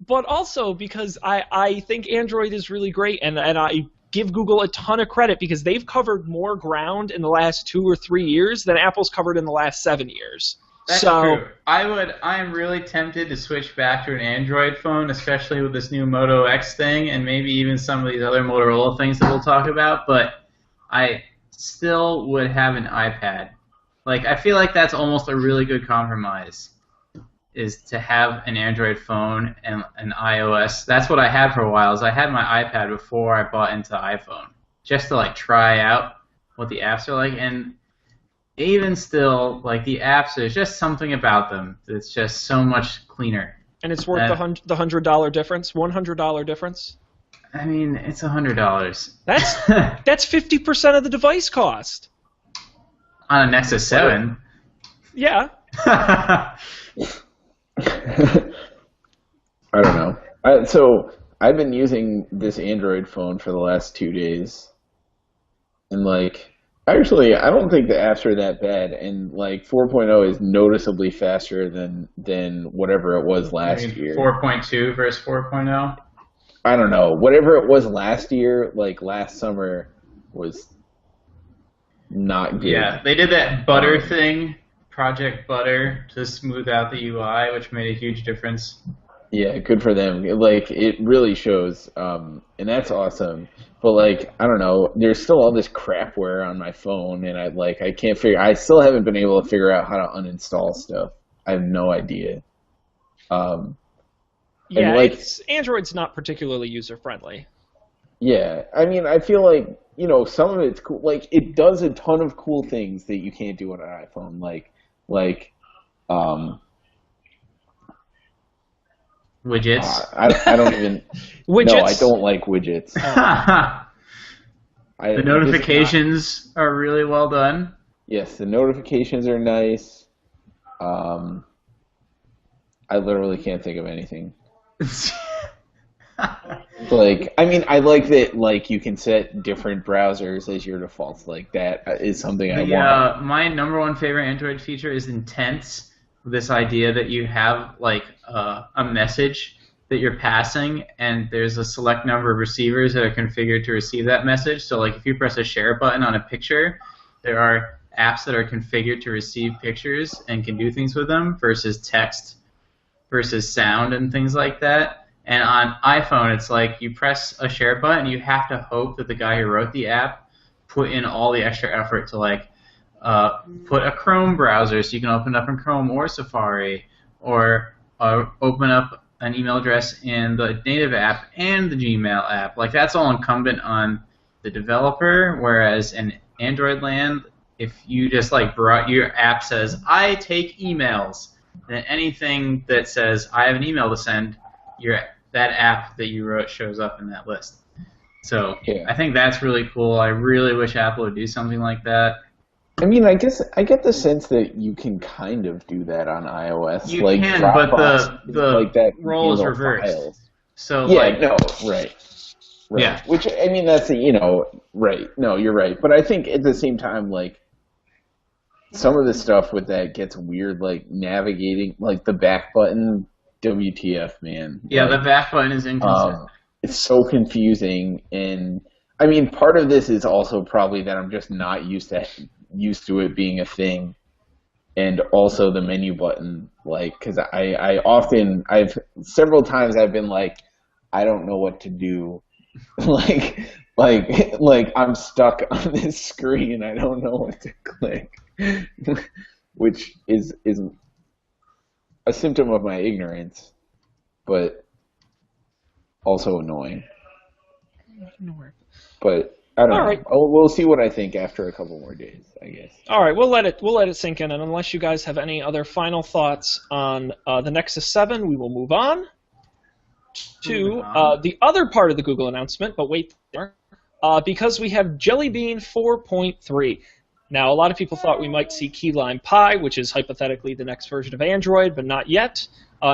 But also because I think Android is really great, and I give Google a ton of credit because they've covered more ground in the last 2 or 3 years than Apple's covered in the last 7 years. That's true. I am really tempted to switch back to an Android phone, especially with this new Moto X thing, and maybe even some of these other Motorola things that we'll talk about, but I still would have an iPad. Like, I feel like that's almost a really good compromise, is to have an Android phone and an iOS. That's what I had for a while, is I had my iPad before I bought into iPhone. just to like try out what the apps are like, and even still, like the apps, there's just something about them that's just so much cleaner. And it's worth the $100 difference, $100 difference. I mean, it's $100. That's 50% of the device cost. On a Nexus 7. Yeah. I don't know. So I've been using this Android phone for the last 2 days, and like, actually, I don't think the apps are that bad, and like 4.0 is noticeably faster than whatever it was last year. 4.2 versus 4.0? I don't know. Whatever it was last year, like last summer, was not good. Yeah, they did that Butter thing, Project Butter, to smooth out the UI, which made a huge difference. Yeah, good for them. Like, it really shows, and that's awesome. But like, I don't know, there's still all this crapware on my phone, and I still haven't been able to figure out how to uninstall stuff. I have no idea. Yeah, like, Android's not particularly user-friendly. Yeah, I mean, I feel like, some of it's cool. Like, it does a ton of cool things that you can't do on an iPhone. Widgets. I don't even... Widgets? No, I don't like widgets. The notifications are really well done. Yes, the notifications are nice. I literally can't think of anything. Like, I mean, I like that, like, you can set different browsers as your defaults. Like, that is something I want. My number one favorite Android feature is Intents. This idea that you have, like, a message that you're passing, and there's a select number of receivers that are configured to receive that message. So, like, if you press a share button on a picture, there are apps that are configured to receive pictures and can do things with them versus text versus sound and things like that. And on iPhone, it's like you press a share button, you have to hope that the guy who wrote the app put in all the extra effort to, like, put a Chrome browser so you can open it up in Chrome or Safari, or open up an email address in the native app and the Gmail app. Like, that's all incumbent on the developer, whereas in Android land, if you just, like, your app says, I take emails, then anything that says, I have an email to send, that app that you wrote shows up in that list. So yeah. I think that's really cool. I really wish Apple would do something like that. I mean, I guess I get the sense that you can kind of do that on iOS. You like can, Dropbox, but the like that role is reversed. Files. So yeah, like, no, right. Yeah. Which, I mean, that's right. No, you're right. But I think at the same time, like, some of the stuff with that gets weird, like navigating, like the back button. WTF, man. Yeah, like, the back button is inconsistent. It's so confusing, and I mean, part of this is also probably that I'm just not used to it being a thing, and also the menu button, like, because I've several times I've been like, I don't know what to do, like I'm stuck on this screen, I don't know what to click, which is a symptom of my ignorance, but also annoying. But I don't know. Right. We'll see what I think after a couple more days, I guess. All right, we'll let it sink in, and unless you guys have any other final thoughts on the Nexus 7, we will move on to the other part of the Google announcement. But wait there, because we have Jellybean 4.3. Now, a lot of people thought we might see Key Lime Pie, which is hypothetically the next version of Android, but not yet.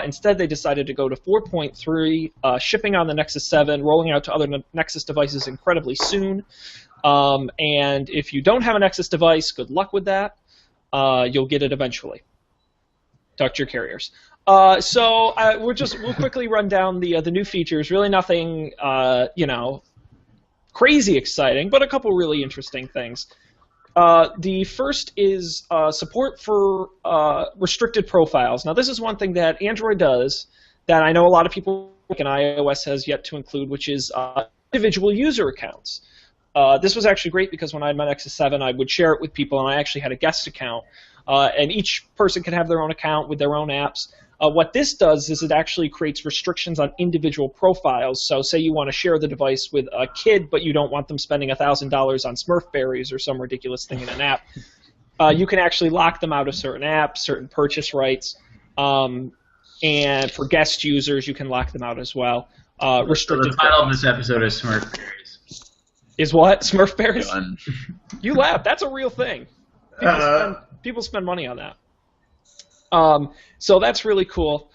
Instead, they decided to go to 4.3, shipping on the Nexus 7, rolling out to other Nexus devices incredibly soon. And if you don't have a Nexus device, good luck with that. You'll get it eventually. Talk to your carriers. So we'll quickly run down the new features. Really nothing, crazy exciting, but a couple really interesting things. The first is support for restricted profiles. Now, this is one thing that Android does that I know a lot of people and iOS has yet to include, which is individual user accounts. This was actually great because when I had my Nexus 7, I would share it with people, and I actually had a guest account. And each person can have their own account with their own apps. What this does is it actually creates restrictions on individual profiles. So say you want to share the device with a kid, but you don't want them spending $1,000 on Smurfberries or some ridiculous thing in an app. You can actually lock them out of certain apps, certain purchase rights. And for guest users, you can lock them out as well. So the title of this episode is Smurfberries. Is what? Smurfberries? You laugh. That's a real thing. People spend money on that. So that's really cool.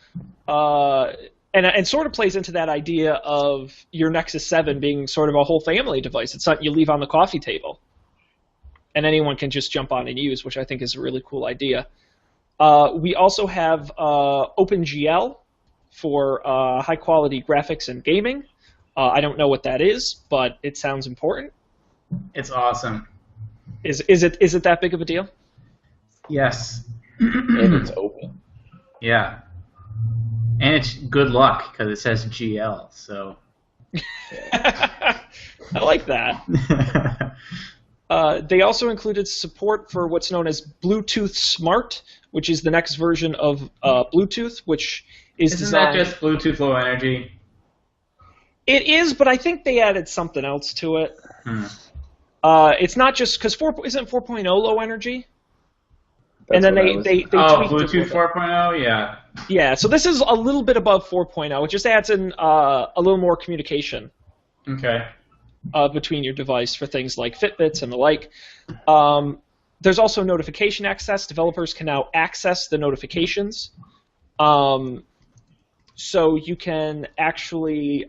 And sort of plays into that idea of your Nexus 7 being sort of a whole family device. It's something you leave on the coffee table. And anyone can just jump on and use, which I think is a really cool idea. We also have OpenGL for high-quality graphics and gaming. I don't know what that is, but it sounds important. It's awesome. Is it that big of a deal? Yes. And it's open. Yeah. And it's good luck because it says GL. So. I like that. They also included support for what's known as Bluetooth Smart, which is the next version of Bluetooth, which is Isn't designed... that just Bluetooth Low Energy? It is, but I think they added something else to it. It's not just because isn't 4.0 low energy? That's and then they tweaked Bluetooth 4.0, yeah. Yeah, so this is a little bit above 4.0. It just adds in a little more communication. Okay. Between your device for things like Fitbits and the like. There's also notification access. Developers can now access the notifications. So you can actually,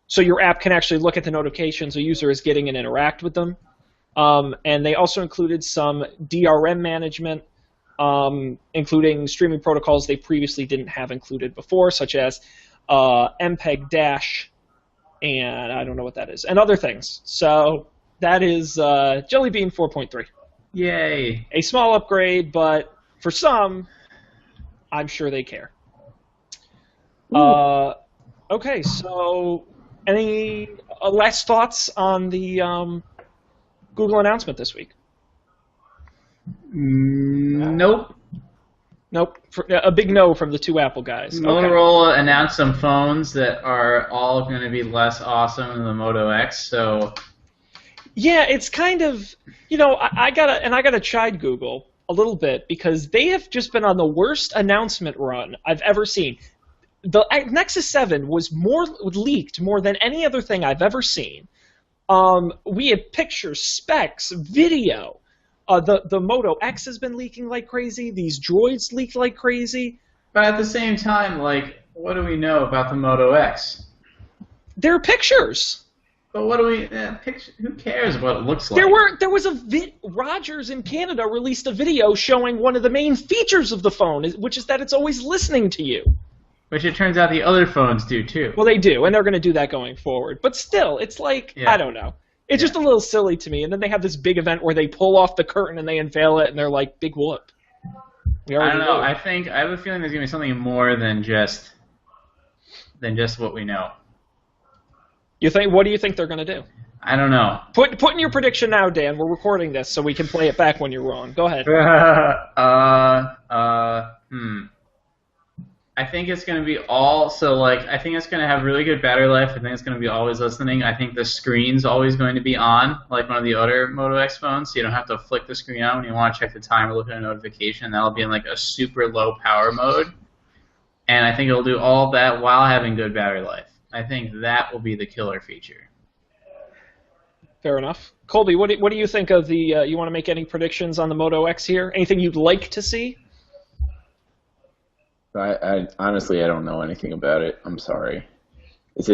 so your app can actually look at the notifications a user is getting and interact with them. And they also included some DRM management, including streaming protocols they previously didn't have included before, such as MPEG-, and I don't know what that is, and other things. So that is Jellybean 4.3. Yay. A small upgrade, but for some, I'm sure they care. Okay, so any last thoughts on the Google announcement this week? Nope. Nope. A big no from the two Apple guys. Motorola announced some phones that are all going to be less awesome than the Moto X, so... Yeah, it's kind of, I gotta chide Google a little bit because they have just been on the worst announcement run I've ever seen. The Nexus 7 was leaked more than any other thing I've ever seen. We had pictures, specs, video. The Moto X has been leaking like crazy. These droids leaked like crazy. But at the same time, what do we know about the Moto X? There are pictures. But what do we... who cares what it looks like? There was Rogers in Canada released a video showing one of the main features of the phone, which is that it's always listening to you. Which it turns out the other phones do, too. Well, they do, and they're going to do that going forward. But still, it's like, yeah. I don't know. It's just a little silly to me. And then they have this big event where they pull off the curtain and they unveil it, and they're like, big whoop. I don't know. I have a feeling there's going to be something more than just what we know. What do you think they're going to do? I don't know. Put in your prediction now, Dan. We're recording this, so we can play it back when you're wrong. Go ahead. I think it's going to be I think it's going to have really good battery life. I think it's going to be always listening. I think the screen's always going to be on, like one of the other Moto X phones, so you don't have to flick the screen on when you want to check the time or look at a notification. That'll be in a super low power mode. And I think it'll do all of that while having good battery life. I think that will be the killer feature. Fair enough. Colby, what do you think of the, you want to make any predictions on the Moto X here? Anything you'd like to see? I honestly, I don't know anything about it. I'm sorry. It's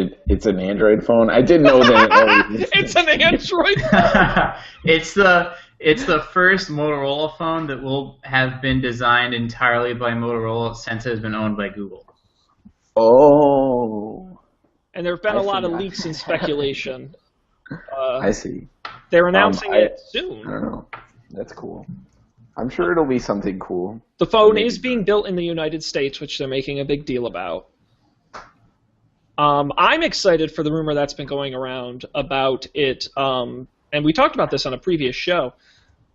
an Android phone? I didn't know that. It's an Android phone? It's the first Motorola phone that will have been designed entirely by Motorola since it has been owned by Google. Oh. And there have been a lot of leaks and speculation. I see. They're announcing it soon. I don't know. That's cool. I'm sure it'll be something cool. The phone is being built in the United States, which they're making a big deal about. I'm excited for the rumor that's been going around about it, and we talked about this on a previous show,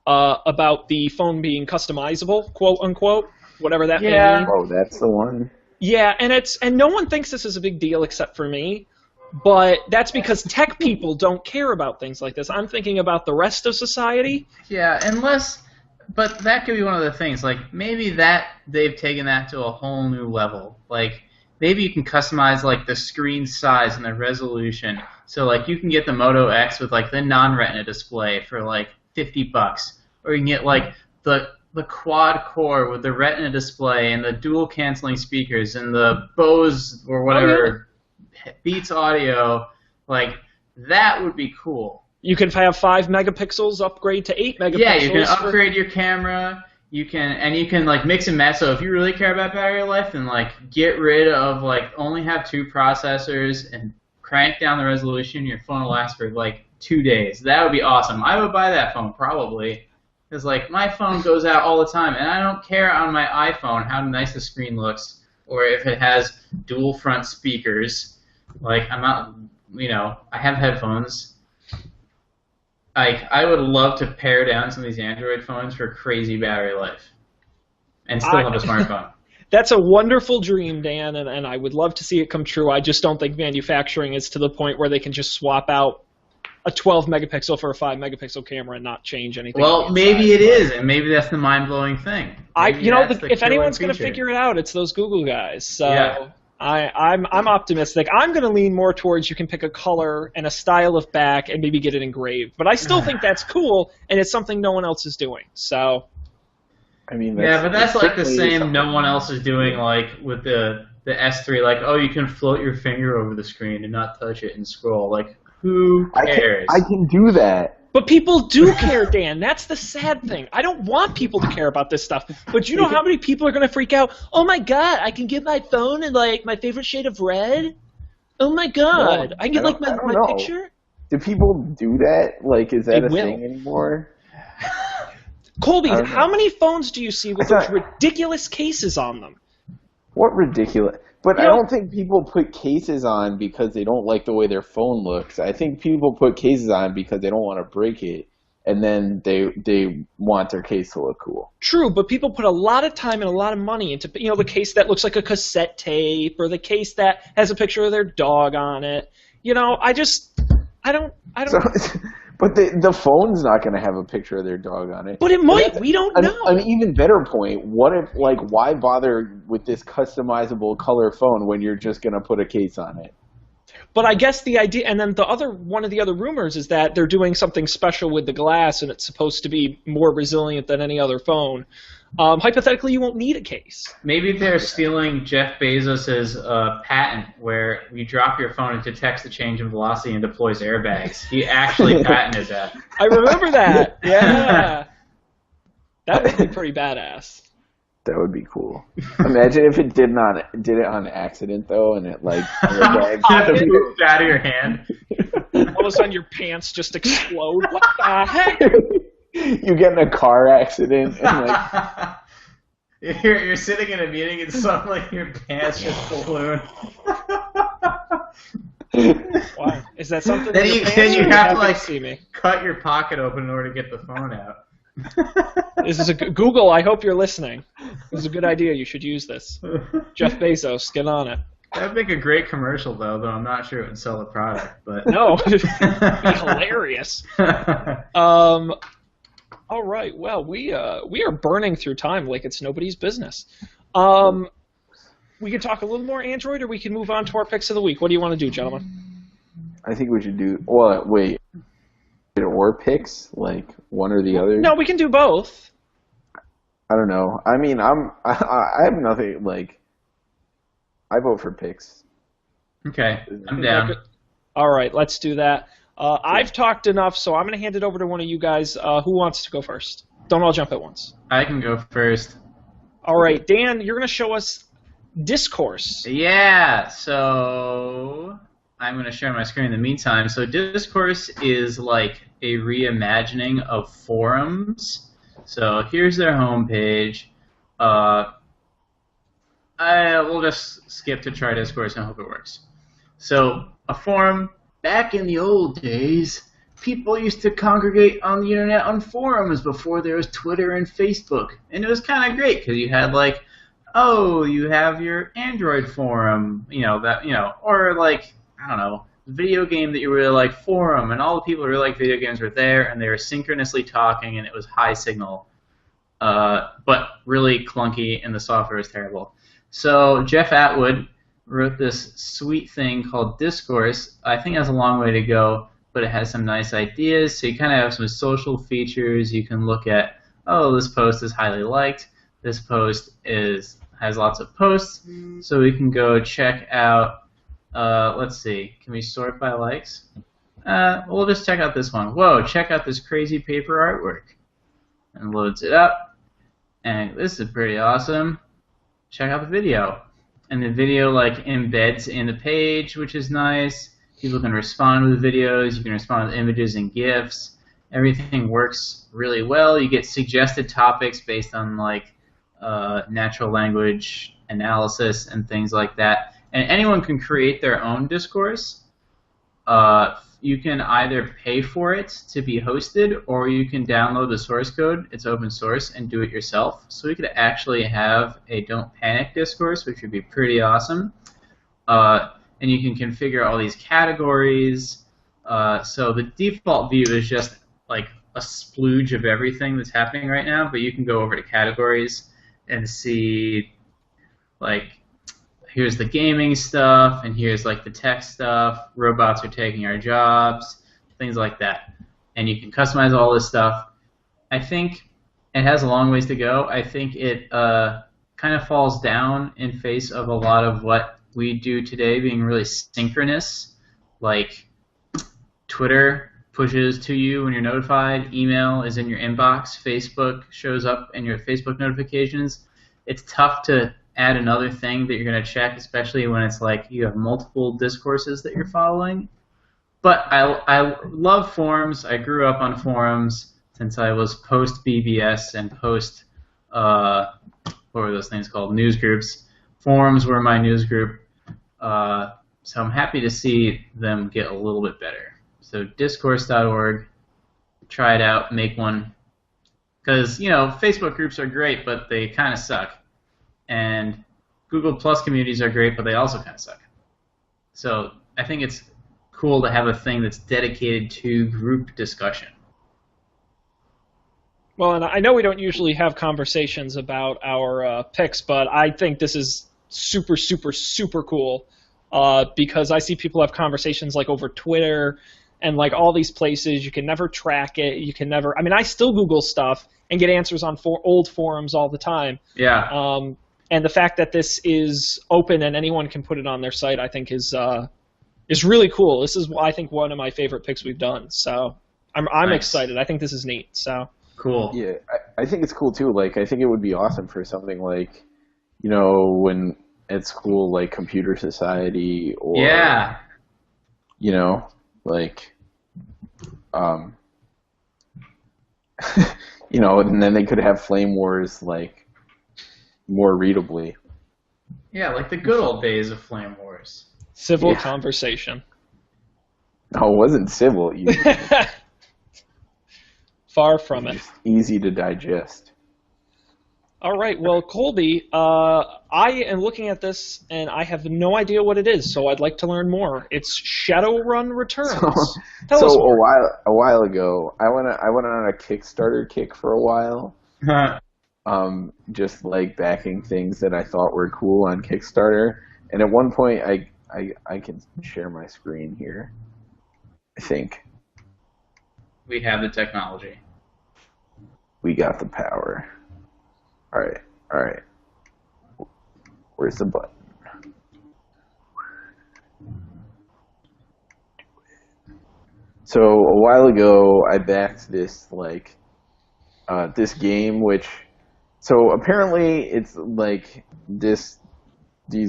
about the phone being customizable, quote unquote. whatever that may Yeah. mean. Oh, that's the one. Yeah, and no one thinks this is a big deal except for me, but that's because tech people don't care about things like this. I'm thinking about the rest of society. Yeah, but that could be one of the things. Like, maybe they've taken that to a whole new level. Like, maybe you can customize, like, the screen size and the resolution. So, like, you can get the Moto X with, like, the non-retina display for, like, $50. Or you can get, like, the quad core with the retina display and the dual canceling speakers and the Bose or whatever Beats audio. Like, that would be cool. You can have 5 megapixels, upgrade to 8 megapixels. Yeah, you can upgrade your camera. You can like mix and match. So if you really care about battery life, then like get rid of like only have 2 processors and crank down the resolution. Your phone will last for like 2 days. That would be awesome. I would buy that phone probably because like my phone goes out all the time, and I don't care on my iPhone how nice the screen looks or if it has dual front speakers. Like I'm not, I have headphones. I would love to pare down some of these Android phones for crazy battery life and still have a smartphone. That's a wonderful dream, Dan, and I would love to see it come true. I just don't think manufacturing is to the point where they can just swap out a 12 megapixel for a 5 megapixel camera and not change anything. Well, maybe it is, and maybe that's the mind-blowing thing. If anyone's going to figure it out, it's those Google guys. So. Yeah. I'm optimistic. I'm going to lean more towards you can pick a color and a style of back and maybe get it engraved. But I still think that's cool, and it's something no one else is doing. So, I mean, but that's like the same no one else is doing, like with the S3. Like, oh, you can float your finger over the screen and not touch it and scroll. Like, who cares? I can do that. But people do care, Dan. That's the sad thing. I don't want people to care about this stuff. But you know how many people are going to freak out? Oh, my God, I can get my phone in, like, my favorite shade of red? Oh, my God. I can get, like, my picture? Do people do that? Like, is that a thing anymore? Colby, how many phones do you see with those ridiculous cases on them? What ridiculous? But I don't think people put cases on because they don't like the way their phone looks. I think people put cases on because they don't want to break it, and then they want their case to look cool. True, but people put a lot of time and a lot of money into the case that looks like a cassette tape or the case that has a picture of their dog on it. I don't. But the phone's not going to have a picture of their dog on it. But it might. We don't know. An even better point, what if, why bother with this customizable color phone when you're just going to put a case on it? But I guess the idea, and then one of the other rumors is that they're doing something special with the glass, and it's supposed to be more resilient than any other phone. Hypothetically, you won't need a case. Maybe they're stealing Jeff Bezos's patent, where you drop your phone, it detects the change in velocity and deploys airbags. He actually patented that. I remember that. Yeah, that would be pretty badass. That would be cool. Imagine if it did it on accident though, and it airbags moved out of your hand. All of a sudden, your pants just explode. What the heck? You get in a car accident and you're sitting in a meeting and suddenly your pants just balloon. Wow, is that something? Then you have to see me. Cut your pocket open in order to get the phone out. This is Google. I hope you're listening. This is a good idea. You should use this. Jeff Bezos, get on it. That'd make a great commercial, though I'm not sure it would sell the product. But no, it'd be hilarious. All right. Well, we are burning through time like it's nobody's business. We can talk a little more Android, or we can move on to our picks of the week. What do you want to do, gentlemen? I think we should do. Well, wait. Or picks, like one or the other. No, we can do both. I don't know. I mean, I have nothing. Like, I vote for picks. Okay, I'm down. All right, let's do that. I've talked enough, so I'm going to hand it over to one of you guys. Who wants to go first? Don't all jump at once. I can go first. All right, Dan, you're going to show us Discourse. Yeah, so I'm going to share my screen in the meantime. So Discourse is like a reimagining of forums. So here's their homepage. We'll just skip to try Discourse and hope it works. So a forum. Back in the old days, people used to congregate on the internet on forums before there was Twitter and Facebook. And it was kind of great because you had like oh, you have your Android forum, or like, I don't know, video game that you really like forum, and all the people who really like video games were there, and they were synchronously talking, and it was high signal, but really clunky, and the software was terrible. So Jeff Atwood wrote this sweet thing called Discourse. I think it has a long way to go, but it has some nice ideas. So you kind of have some social features. You can look at, oh, this post is highly liked. This post has lots of posts. So we can go check out, let's see, can we sort by likes? We'll just check out this one. Whoa, check out this crazy paper artwork. And loads it up. And this is pretty awesome. Check out the video. And the video like embeds in the page, which is nice. People can respond with videos. You can respond with images and GIFs. Everything works really well. You get suggested topics based on like natural language analysis and things like that. And anyone can create their own discourse. You can either pay for it to be hosted, or you can download the source code. It's open source, and do it yourself. So we could actually have a Don't Panic discourse, which would be pretty awesome. And you can configure all these categories. So the default view is just like a splooge of everything that's happening right now, but you can go over to categories and see, like, here's the gaming stuff, and here's like the tech stuff, robots are taking our jobs, things like that. And you can customize all this stuff. I think it has a long ways to go. I think it kind of falls down in face of a lot of what we do today being really synchronous. Like Twitter pushes to you when you're notified, email is in your inbox, Facebook shows up in your Facebook notifications. It's tough to add another thing that you're going to check, especially when it's like you have multiple discourses that you're following. But I love forums. I grew up on forums since I was post-BBS and post, what were those things called, news groups. Forums were my news group. So I'm happy to see them get a little bit better. So discourse.org, try it out, make one. Because, Facebook groups are great, but they kind of suck. And Google Plus communities are great, but they also kind of suck. So I think it's cool to have a thing that's dedicated to group discussion. Well, and I know we don't usually have conversations about our picks, but I think this is super, super, super cool because I see people have conversations like over Twitter and like all these places. You can never track it. You can never. I mean, I still Google stuff and get answers on old forums all the time. Yeah. And the fact that this is open and anyone can put it on their site, I think is really cool. This is, I think, one of my favorite picks we've done. So I'm nice. Excited. I think this is neat. So cool. Yeah, I think it's cool too. Like, I think it would be awesome for something like, when at school, like Computer Society, or like, and then they could have Flame Wars like more readably. Yeah, like the good old days of Flame Wars. Civil conversation. No, it wasn't civil. Far from it. Just easy to digest. All right, well, Colby, I am looking at this, and I have no idea what it is, so I'd like to learn more. It's Shadowrun Returns. Tell us more. a while ago, I went on a Kickstarter kick for a while. Just like backing things that I thought were cool on Kickstarter. And at one point, I can share my screen here, I think. We have the technology. We got the power. All right. Where's the button? So a while ago, I backed this this game, which, so apparently it's like these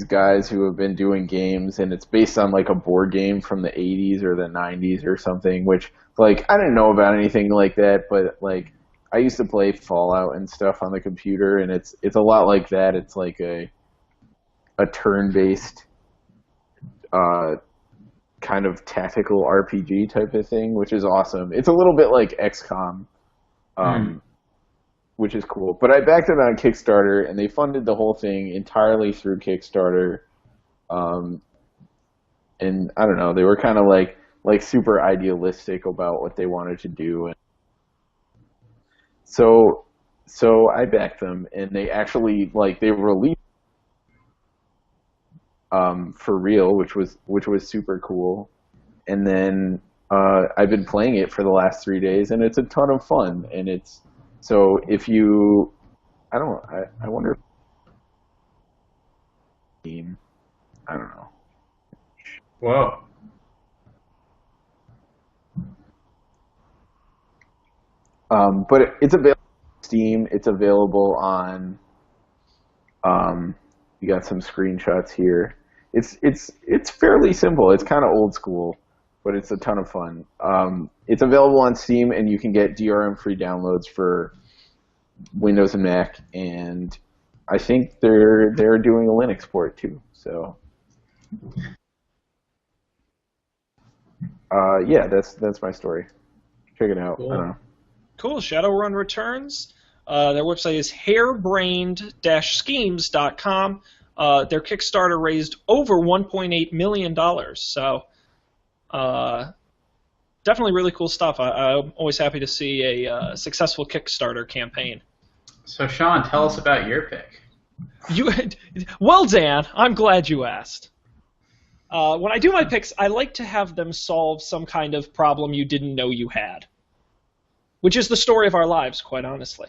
guys who have been doing games, and it's based on like a board game from the 80s or the 90s or something, which, like, I didn't know about anything like that, but like I used to play Fallout and stuff on the computer, and it's a lot like that. It's like a turn-based kind of tactical RPG type of thing, which is awesome. It's a little bit like XCOM, which is cool. But I backed it on Kickstarter, and they funded the whole thing entirely through Kickstarter. And I don't know, they were kind of like super idealistic about what they wanted to do. And so I backed them, and they actually they released for real, which was super cool. And then I've been playing it for the last 3 days, and it's a ton of fun. And it's so if you, I wonder. I don't know. Whoa. But it's available on Steam. It's available on. You got some screenshots here. It's fairly simple. It's kind of old school, but it's a ton of fun. It's available on Steam, and you can get DRM-free downloads for Windows and Mac. And I think they're doing a Linux port too. So. Yeah, that's my story. Check it out. Cool. I don't know. Cool. Shadowrun Returns. Their website is harebrained-schemes.com. Their Kickstarter raised over $1.8 million. So definitely really cool stuff. I'm always happy to see a successful Kickstarter campaign. So, Shaun, tell us about your pick. Well, Dan, I'm glad you asked. When I do my picks, I like to have them solve some kind of problem you didn't know you had, which is the story of our lives, quite honestly.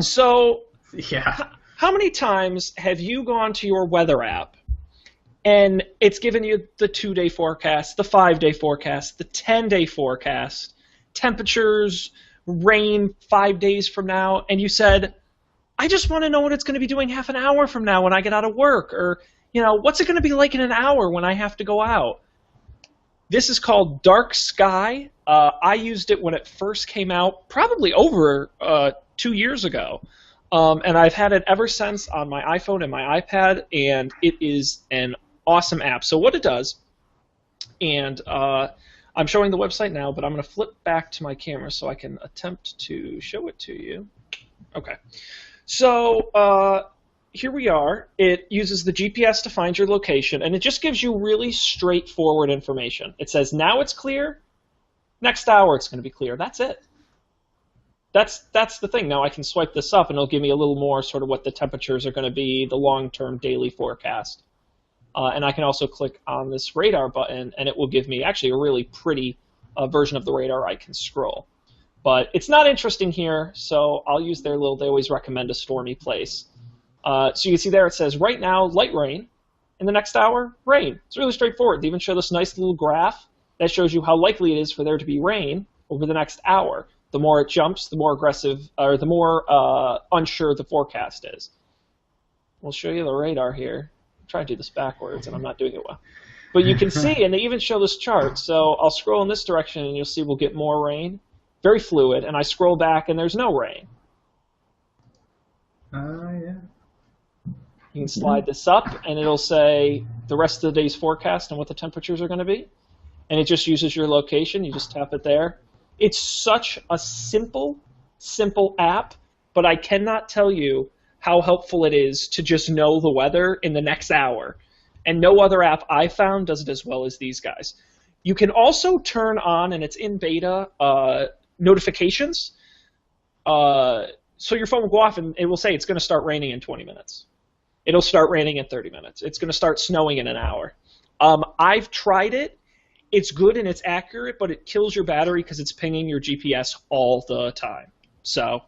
So, yeah. How many times have you gone to your weather app and it's given you the 2-day forecast, the 5-day forecast, the 10-day forecast, temperatures, rain 5 days from now, and you said, I just want to know what it's going to be doing half an hour from now when I get out of work, or what's it going to be like in an hour when I have to go out? This is called Dark Sky. I used it when it first came out, probably over 2 years ago. And I've had it ever since on my iPhone and my iPad, and it is an awesome app. So what it does, and I'm showing the website now, but I'm going to flip back to my camera so I can attempt to show it to you. Okay. So here we are. It uses the GPS to find your location, and it just gives you really straightforward information. It says, now it's clear, next hour it's going to be clear. That's it. That's the thing. Now I can swipe this up, and it'll give me a little more sort of what the temperatures are going to be, the long-term daily forecast. And I can also click on this radar button, and it will give me actually a really pretty version of the radar I can scroll. But it's not interesting here, so I'll use their they always recommend a stormy place. So you can see there it says, right now, light rain. In the next hour, rain. It's really straightforward. They even show this nice little graph that shows you how likely it is for there to be rain over the next hour. The more it jumps, the more aggressive, or the more unsure the forecast is. We'll show you the radar here. I'm trying to do this backwards, and I'm not doing it well. But you can see, and they even show this chart. So I'll scroll in this direction, and you'll see we'll get more rain. Very fluid. And I scroll back, and there's no rain. Yeah. You can slide this up, and it'll say the rest of the day's forecast and what the temperatures are going to be. And it just uses your location. You just tap it there. It's such a simple app, but I cannot tell you how helpful it is to just know the weather in the next hour. And no other app I found does it as well as these guys. You can also turn on, and it's in beta, notifications. So your phone will go off, and it will say it's going to start raining in 20 minutes. It'll start raining in 30 minutes. It's going to start snowing in an hour. I've tried it. It's good and it's accurate, but it kills your battery because it's pinging your GPS all the time. So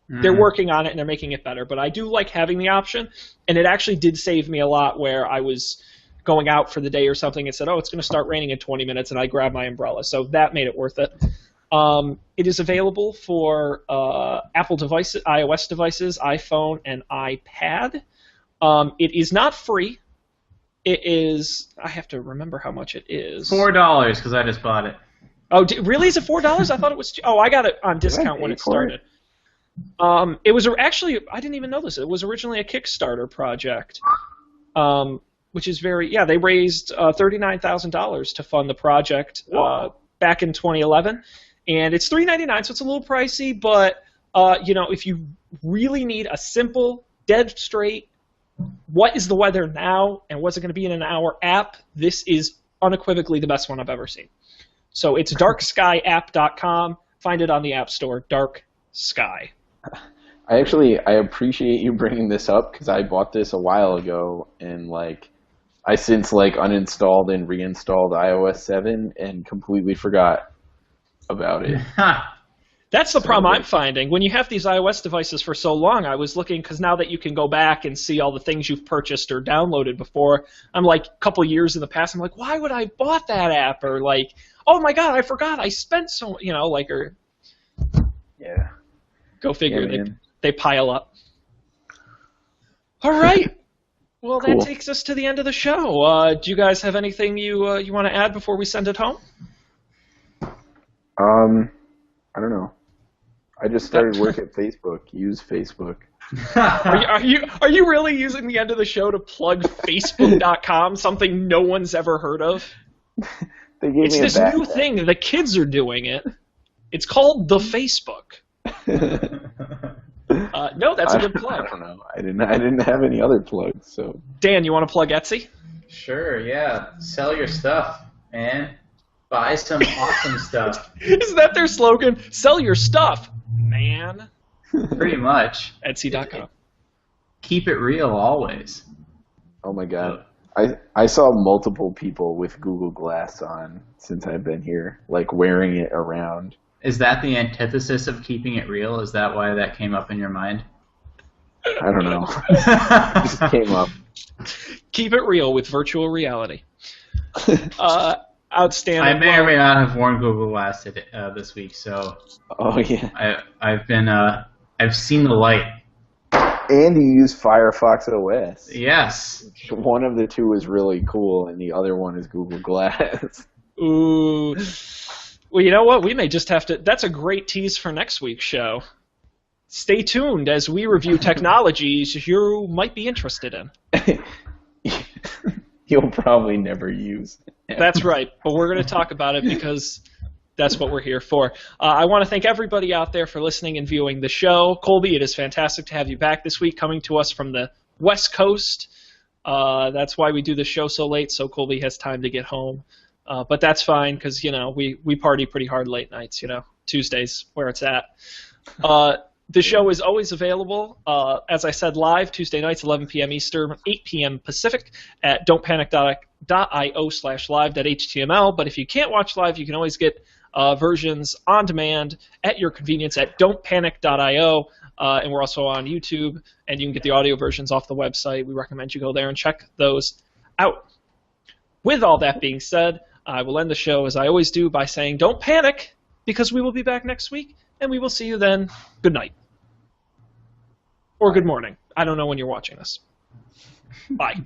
they're working on it, and they're making it better. But I do like having the option, and it actually did save me a lot where I was going out for the day or something and said, oh, it's going to start raining in 20 minutes, and I grabbed my umbrella. So that made it worth it. It is available for Apple devices, iOS devices, iPhone, and iPad. It is not free. It is, I have to remember how much it is. $4, because I just bought it. Oh, really? Is it $4? I thought it was I got it on discount when it started. It was actually, I didn't even know this. It was originally a Kickstarter project, which is they raised $39,000 to fund the project back in 2011. And it's $3.99, so it's a little pricey, but if you really need a simple, dead straight, what is the weather now and what's it going to be in an hour app, this is unequivocally the best one I've ever seen. So it's darkskyapp.com. Find it on the App Store, Dark Sky. I appreciate you bringing this up because I bought this a while ago and I since uninstalled and reinstalled iOS 7 and completely forgot about it. That's the problem I'm finding. When you have these iOS devices for so long, I was looking, because now that you can go back and see all the things you've purchased or downloaded before, I'm a couple years in the past, I'm like, why would I have bought that app? Or oh my God, I forgot, I spent so, or... Yeah. Go figure, they pile up. All right. Well, cool. That takes us to the end of the show. Do you guys have anything you want to add before we send it home? I don't know. I just started work at Facebook. Use Facebook. Are you really using the end of the show to plug Facebook.com, something no one's ever heard of? It's this new thing. The kids are doing it. It's called the Facebook. No, that's a good plug. I don't know. I didn't have any other plugs. So Dan, you want to plug Etsy? Sure. Yeah. Sell your stuff, man. Buy some awesome stuff. Isn't that their slogan? Sell your stuff, man. Pretty much. Etsy.com. Keep it real always. Oh my God. I saw multiple people with Google Glass on since I've been here, wearing it around. Is that the antithesis of keeping it real? Is that why that came up in your mind? I don't know. It just came up. Keep it real with virtual reality. Outstanding. I may or may not have worn Google Glass this week, so. Oh yeah. I've seen the light. And you use Firefox OS. Yes. One of the two is really cool, and the other one is Google Glass. Ooh. Well, you know what? We may just have to. That's a great tease for next week's show. Stay tuned as we review technologies you might be interested in. You'll probably never use. That's right, but we're going to talk about it because that's what we're here for. I want to thank everybody out there for listening and viewing the show. Colby, it is fantastic to have you back this week, coming to us from the West Coast. That's why we do the show so late, so Colby has time to get home. But that's fine because, we party pretty hard late nights, Tuesdays where it's at. The show is always available, as I said, live Tuesday nights, 11 p.m. Eastern, 8 p.m. Pacific at don'tpanic.io/live.html. But if you can't watch live, you can always get versions on demand at your convenience at don'tpanic.io. And we're also on YouTube, and you can get the audio versions off the website. We recommend you go there and check those out. With all that being said, I will end the show, as I always do, by saying don't panic, because we will be back next week, and we will see you then. Good night. Or good morning. I don't know when you're watching this. Bye.